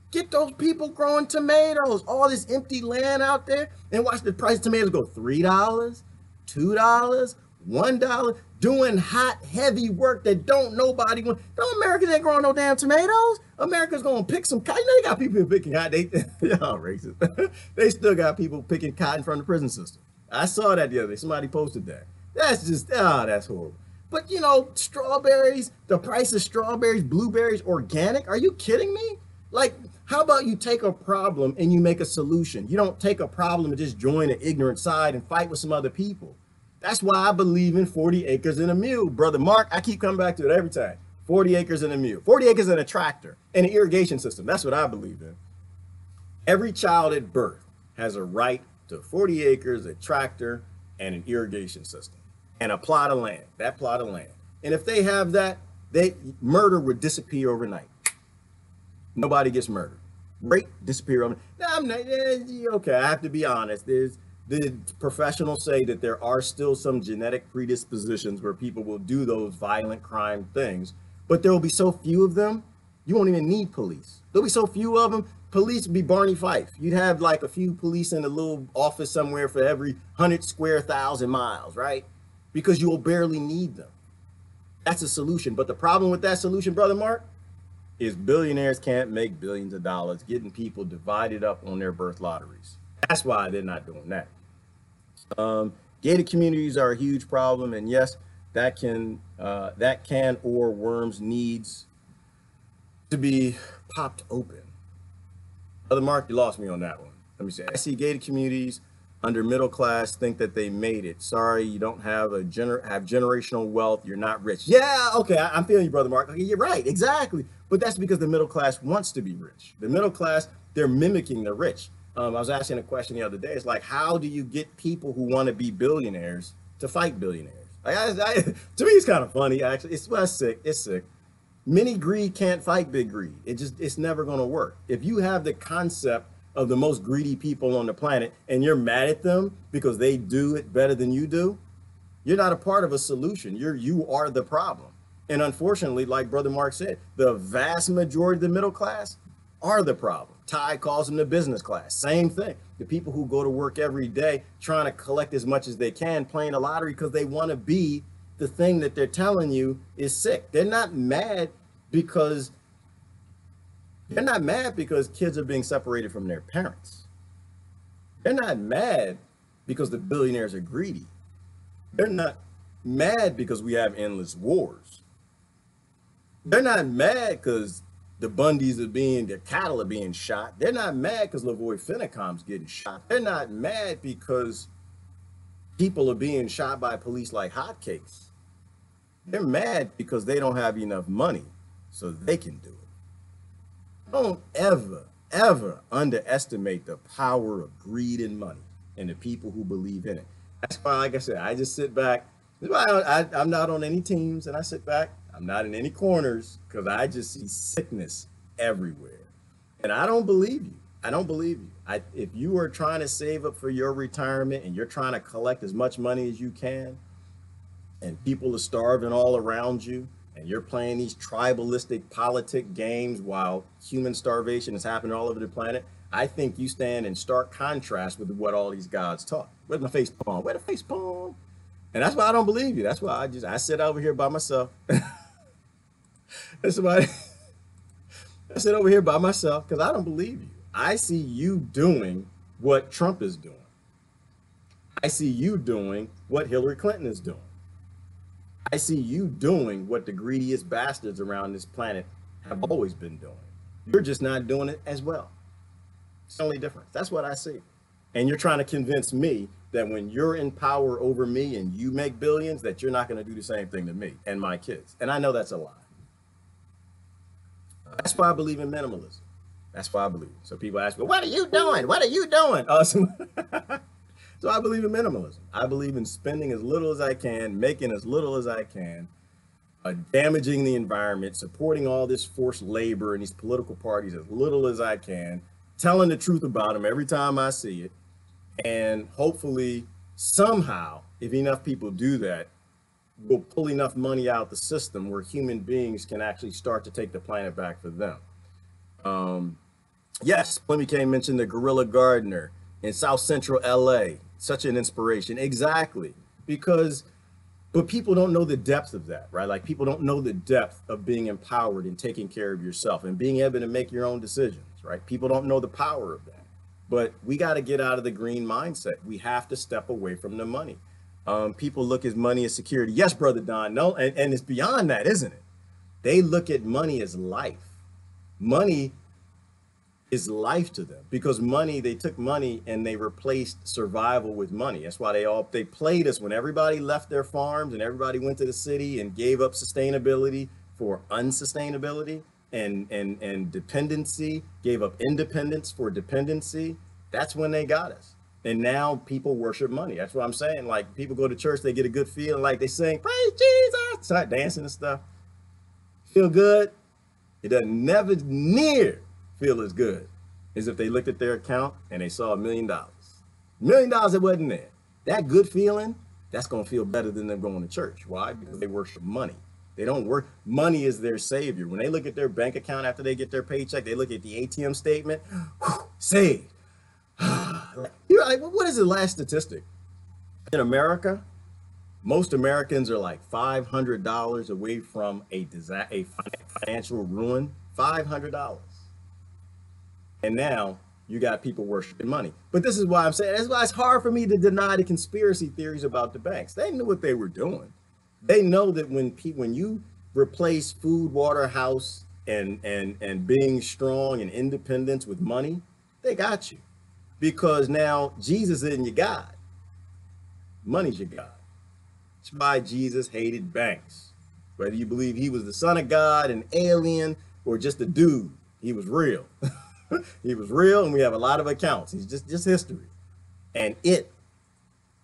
Get those people growing tomatoes, all this empty land out there, and watch the price of tomatoes go $3, $2, $1, doing hot, heavy work that don't nobody want. No, Americans ain't growing no damn tomatoes. America's gonna pick some cotton. You know, they got people picking cotton. Y'all racist. They still got people picking cotton from the prison system. I saw that the other day. Somebody posted that. That's just, that's horrible. But, you know, strawberries, the price of strawberries, blueberries, organic. Are you kidding me? Like, how about you take a problem and you make a solution? You don't take a problem and just join an ignorant side and fight with some other people. That's why I believe in 40 acres and a mule. Brother Mark, I keep coming back to it every time. 40 acres and a mule. 40 acres and a tractor and an irrigation system. That's what I believe in. Every child at birth has a right to 40 acres, a tractor, and an irrigation system, and a plot of land, that plot of land. And if they have that, murder would disappear overnight. Nobody gets murdered. Rape disappear overnight. Now, I'm not, okay, I have to be honest. The professionals say that there are still some genetic predispositions where people will do those violent crime things, but there will be so few of them, you won't even need police. There'll be so few of them, police would be Barney Fife. You'd have like a few police in a little office somewhere for every 100 square thousand miles, right? Because you will barely need them. That's a solution. But the problem with that solution, Brother Mark, is billionaires can't make billions of dollars getting people divided up on their birth lotteries. That's why they're not doing that. Gated communities are a huge problem, and yes, that can or worms needs to be popped open. Brother Mark, you lost me on that one. Let me see. I see gated communities under middle class think that they made it. Sorry, you don't have generational wealth. You're not rich. Yeah, okay, I'm feeling you, Brother Mark. Okay, you're right, exactly. But that's because the middle class wants to be rich. The middle class, they're mimicking the rich. I was asking a question the other day. It's like, how do you get people who want to be billionaires to fight billionaires? To me, it's kind of funny, actually. It's sick. It's sick. Mini greed can't fight big greed. It's never going to work. If you have the concept of the most greedy people on the planet, and you're mad at them because they do it better than you do, you're not a part of a solution. You are the problem. And unfortunately, like Brother Mark said, the vast majority of the middle class are the problem. Ty calls them the business class. Same thing. The people who go to work every day trying to collect as much as they can, playing the lottery because they want to be the thing that they're telling you is sick. They're not mad because kids are being separated from their parents. They're not mad because the billionaires are greedy. They're not mad because we have endless wars. They're not mad because the Bundys their cattle are being shot. They're not mad because Lavoy Finnecom's getting shot. They're not mad because people are being shot by police like hotcakes. They're mad because they don't have enough money so they can do it. Don't ever underestimate the power of greed and money and the people who believe in it. That's why, like I said, I just sit back. That's why I'm not on any teams, and I sit back. I'm not in any corners because I just see sickness everywhere. And I don't believe you. I don't believe you. If you are trying to save up for your retirement and you're trying to collect as much money as you can, and people are starving all around you, and you're playing these tribalistic politic games while human starvation is happening all over the planet, I think you stand in stark contrast with what all these gods taught. Where's my face palm? Where the face palm? And that's why I don't believe you. That's why I sit over here by myself. That's why I sit over here by myself because I don't believe you. I see you doing what Trump is doing. I see you doing what Hillary Clinton is doing. I see you doing what the greediest bastards around this planet have always been doing. You're just not doing it as well. It's the only difference. That's what I see. And you're trying to convince me that when you're in power over me and you make billions, that you're not going to do the same thing to me and my kids. And I know that's a lie. That's why I believe in minimalism. That's why I believe. So people ask me, what are you doing? What are you doing? So I believe in minimalism. I believe in spending as little as I can, making as little as I can, damaging the environment, supporting all this forced labor and these political parties as little as I can, telling the truth about them every time I see it. And hopefully, somehow, if enough people do that, we'll pull enough money out of the system where human beings can actually start to take the planet back for them. Yes, Flemmy K mentioned the Gorilla Gardener in South Central LA. Such an inspiration. Exactly. But people don't know the depth of that, right? Like people don't know the depth of being empowered and taking care of yourself and being able to make your own decisions, right? People don't know the power of that. But we got to get out of the green mindset. We have to step away from the money. People look at money as security. Yes, Brother Don. No, and it's beyond that, isn't it? They look at money as life. Money is life to them because they took money and they replaced survival with money. That's why they played us when everybody left their farms and everybody went to the city and gave up sustainability for unsustainability and dependency, gave up independence for dependency. That's when they got us. And now people worship money. That's what I'm saying. Like people go to church, they get a good feeling, like they sing, praise Jesus, start dancing and stuff. Feel good. It doesn't never near feel as good as if they looked at their account and they saw $1 million. $1 million that wasn't there. That good feeling, that's going to feel better than them going to church. Why? Because they worship money. They don't work. Money is their savior. When they look at their bank account after they get their paycheck, they look at the ATM statement, saved. You're like, what is the last statistic? In America, most Americans are like $500 away from a financial ruin. $500. And now you got people worshiping money. But this is why I'm saying, that's why it's hard for me to deny the conspiracy theories about the banks. They knew what they were doing. They know that when you replace food, water, house, and being strong and independence with money, they got you. Because now Jesus isn't your God. Money's your God. That's why Jesus hated banks. Whether you believe he was the son of God, an alien, or just a dude, he was real. He was real, and we have a lot of accounts. He's just history. And it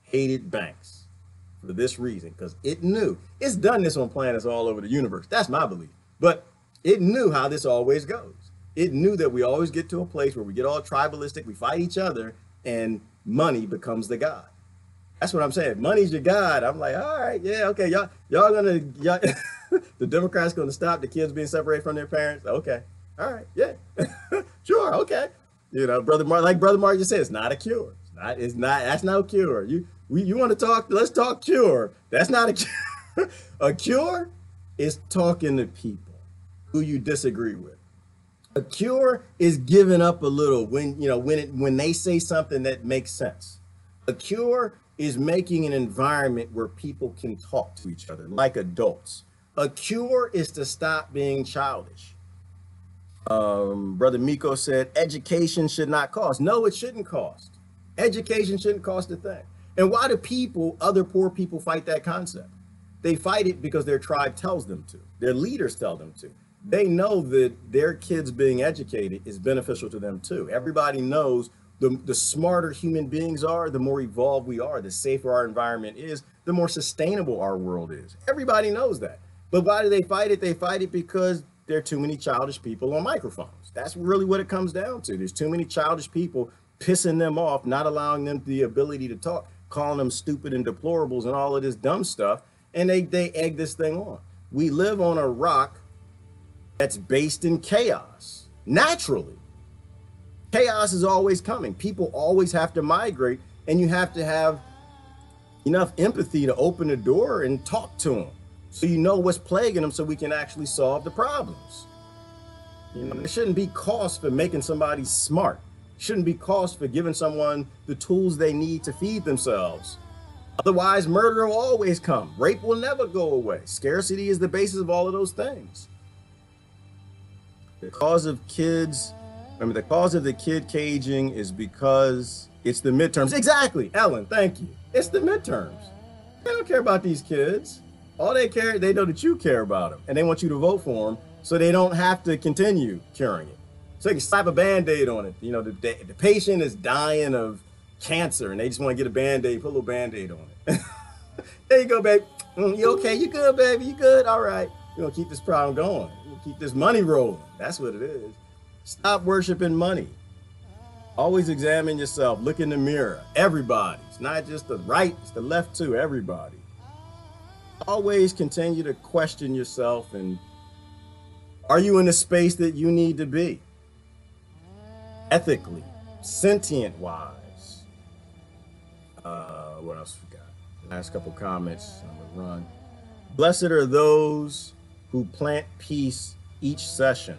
hated banks for this reason, because it knew. It's done this on planets all over the universe. That's my belief. But it knew how this always goes. It knew that we always get to a place where we get all tribalistic, we fight each other, and money becomes the God. That's what I'm saying. Money's your God. I'm like, all right, yeah, okay, y'all gonna the Democrats gonna stop the kids being separated from their parents. Okay, all right, yeah, sure, okay. You know, like Brother Mark just said, it's not a cure. It's not. That's no cure. You want to talk? Let's talk cure. That's not a cure. A cure is talking to people who you disagree with. A cure is giving up a little when they say something that makes sense. A cure is making an environment where people can talk to each other like adults. A cure is to stop being childish. Brother Miko said, education should not cost. No, it shouldn't cost. Education shouldn't cost a thing. And why do other poor people fight that concept? They fight it because their tribe tells them to. Their leaders tell them to. They know that their kids being educated is beneficial to them too. Everybody knows the smarter human beings are, the more evolved we are, the safer our environment is, the more sustainable our world is. Everybody knows that. But why do they fight it? They fight it because there are too many childish people on microphones. That's really what it comes down to. There's too many childish people pissing them off, not allowing them the ability to talk, calling them stupid and deplorables and all of this dumb stuff. And they egg this thing on. We live on a rock that's based in chaos, naturally. Chaos is always coming. People always have to migrate, and you have to have enough empathy to open the door and talk to them so you know what's plaguing them so we can actually solve the problems. You know, there shouldn't be cost for making somebody smart. Shouldn't be cost for giving someone the tools they need to feed themselves. Otherwise, murder will always come. Rape will never go away. Scarcity is the basis of all of those things. The cause of the kid caging is because it's the midterms. Exactly, Ellen, thank you. It's the midterms. They don't care about these kids. All they know that you care about them, and they want you to vote for them so they don't have to continue curing it. So they can slap a Band-Aid on it. You know, the patient is dying of cancer, and they just want to get a Band-Aid, put a little Band-Aid on it. There you go, baby. You okay? You good, baby? You good? All right. We're going to keep this problem going. We'll keep this money rolling. That's what it is. Stop worshiping money. Always examine yourself. Look in the mirror. Everybody. It's not just the right, it's the left too. Everybody. Always continue to question yourself, and are you in the space that you need to be? Ethically, sentient-wise. What else we got? Last couple comments on the run. Blessed are those who plant peace each session.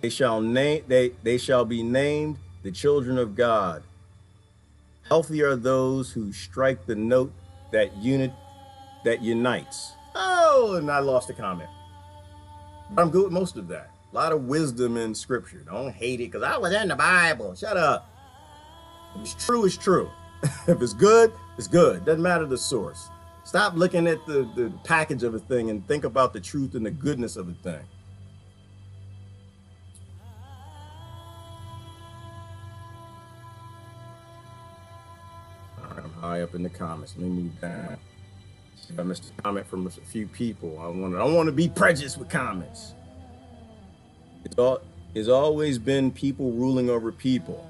They shall be named the children of God. Healthy are those who strike the note that unites. Oh, and I lost a comment. But I'm good with most of that. A lot of wisdom in scripture. Don't hate it because I was in the Bible. Shut up. If it's true, it's true. If it's good, it's good. Doesn't matter the source. Stop looking at the package of a thing and think about the truth and the goodness of a thing. I'm high up in the comments. Let me move down. I missed a comment from a few people. I want to be prejudiced with comments. It's always been people ruling over people,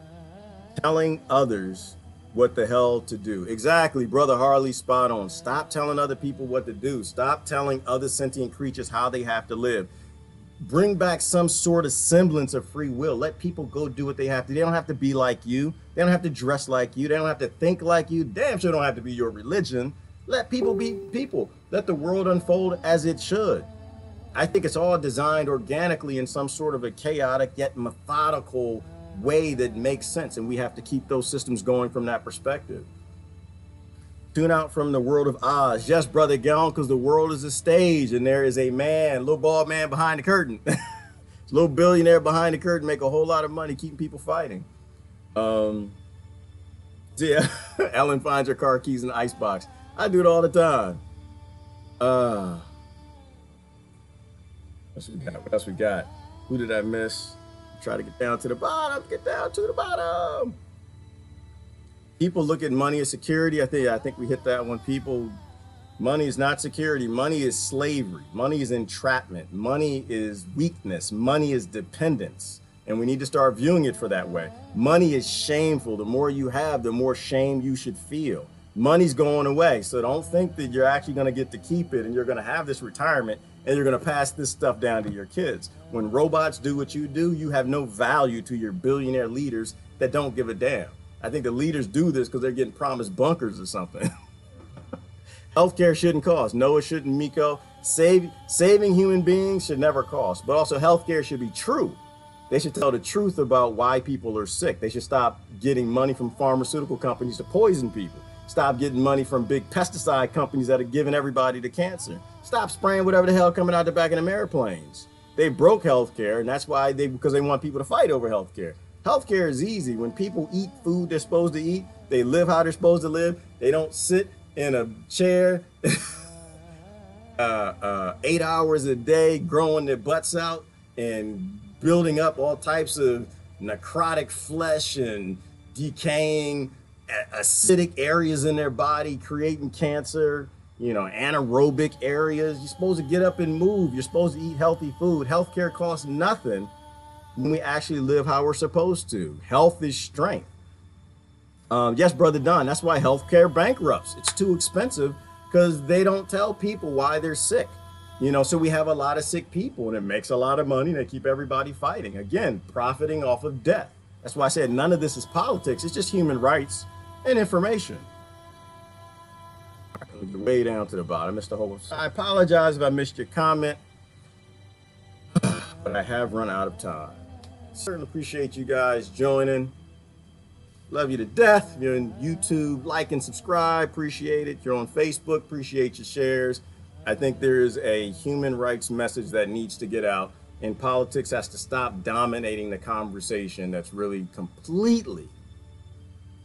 telling others what the hell to do. Exactly, Brother Harley, spot on. Stop telling other people what to do. Stop telling other sentient creatures how they have to live. Bring back some sort of semblance of free will. Let people go do what they have to. They don't have to be like you. They don't have to dress like you. They don't have to think like you. Damn sure don't have to be your religion. Let people be people. Let the world unfold as it should. I think it's all designed organically in some sort of a chaotic yet methodical way that makes sense, and we have to keep those systems going from that perspective. Tune out from the world of Oz. Yes, Brother Gallon, because the world is a stage, and there is a man, little bald man behind the curtain. Little billionaire behind the curtain, make a whole lot of money keeping people fighting. Yeah, Ellen finds her car keys in the icebox. I do it all the time. What else we got? Who did I miss? Try to get down to the bottom. Get down to the bottom. People look at money as security. I think we hit that one. People Money is not security. Money is slavery. Money is entrapment. Money is weakness. Money is dependence. And we need to start viewing it for that way. Money is shameful. The more you have, the more shame you should feel. Money's going away. So don't think that you're actually going to get to keep it and you're going to have this retirement and you're going to pass this stuff down to your kids. When robots do what you do, you have no value to your billionaire leaders that don't give a damn. I think the leaders do this because they're getting promised bunkers or something. Healthcare shouldn't cost. No, it shouldn't, Miko. Saving human beings should never cost. But also healthcare should be true. They should tell the truth about why people are sick. They should stop getting money from pharmaceutical companies to poison people. Stop getting money from big pesticide companies that are giving everybody the cancer. Stop spraying whatever the hell coming out the back of them airplanes. They broke healthcare, and that's why because they want people to fight over healthcare. Healthcare is easy. When people eat food they're supposed to eat, they live how they're supposed to live. They don't sit in a chair 8 hours a day, growing their butts out and building up all types of necrotic flesh and decaying acidic areas in their body, creating cancer, anaerobic areas. You're supposed to get up and move. You're supposed to eat healthy food. Healthcare costs nothing when we actually live how we're supposed to. Health is strength. Yes, Brother Don, that's why healthcare bankrupts. It's too expensive because they don't tell people why they're sick. So we have a lot of sick people and it makes a lot of money. They keep everybody fighting. Again, profiting off of death. That's why I said none of this is politics. It's just human rights and information. Way down to the bottom, Mr. Hope. I apologize if I missed your comment, but I have run out of time. Certainly appreciate you guys joining. Love you to death. If you're on YouTube, like and subscribe. Appreciate it. If you're on Facebook, appreciate your shares. I think there is a human rights message that needs to get out, and politics has to stop dominating the conversation that's really completely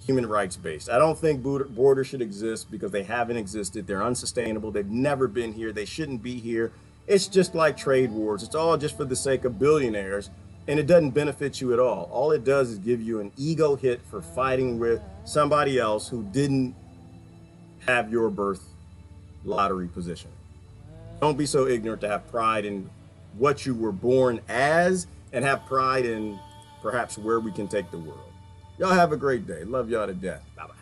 human rights based. I don't think borders should exist because they haven't existed. They're unsustainable. They've never been here. They shouldn't be here. It's just like trade wars. It's all just for the sake of billionaires, and it doesn't benefit you at all. All it does is give you an ego hit for fighting with somebody else who didn't have your birth lottery position. Don't be so ignorant to have pride in what you were born as and have pride in perhaps where we can take the world. Y'all have a great day. Love y'all to death. Bye-bye.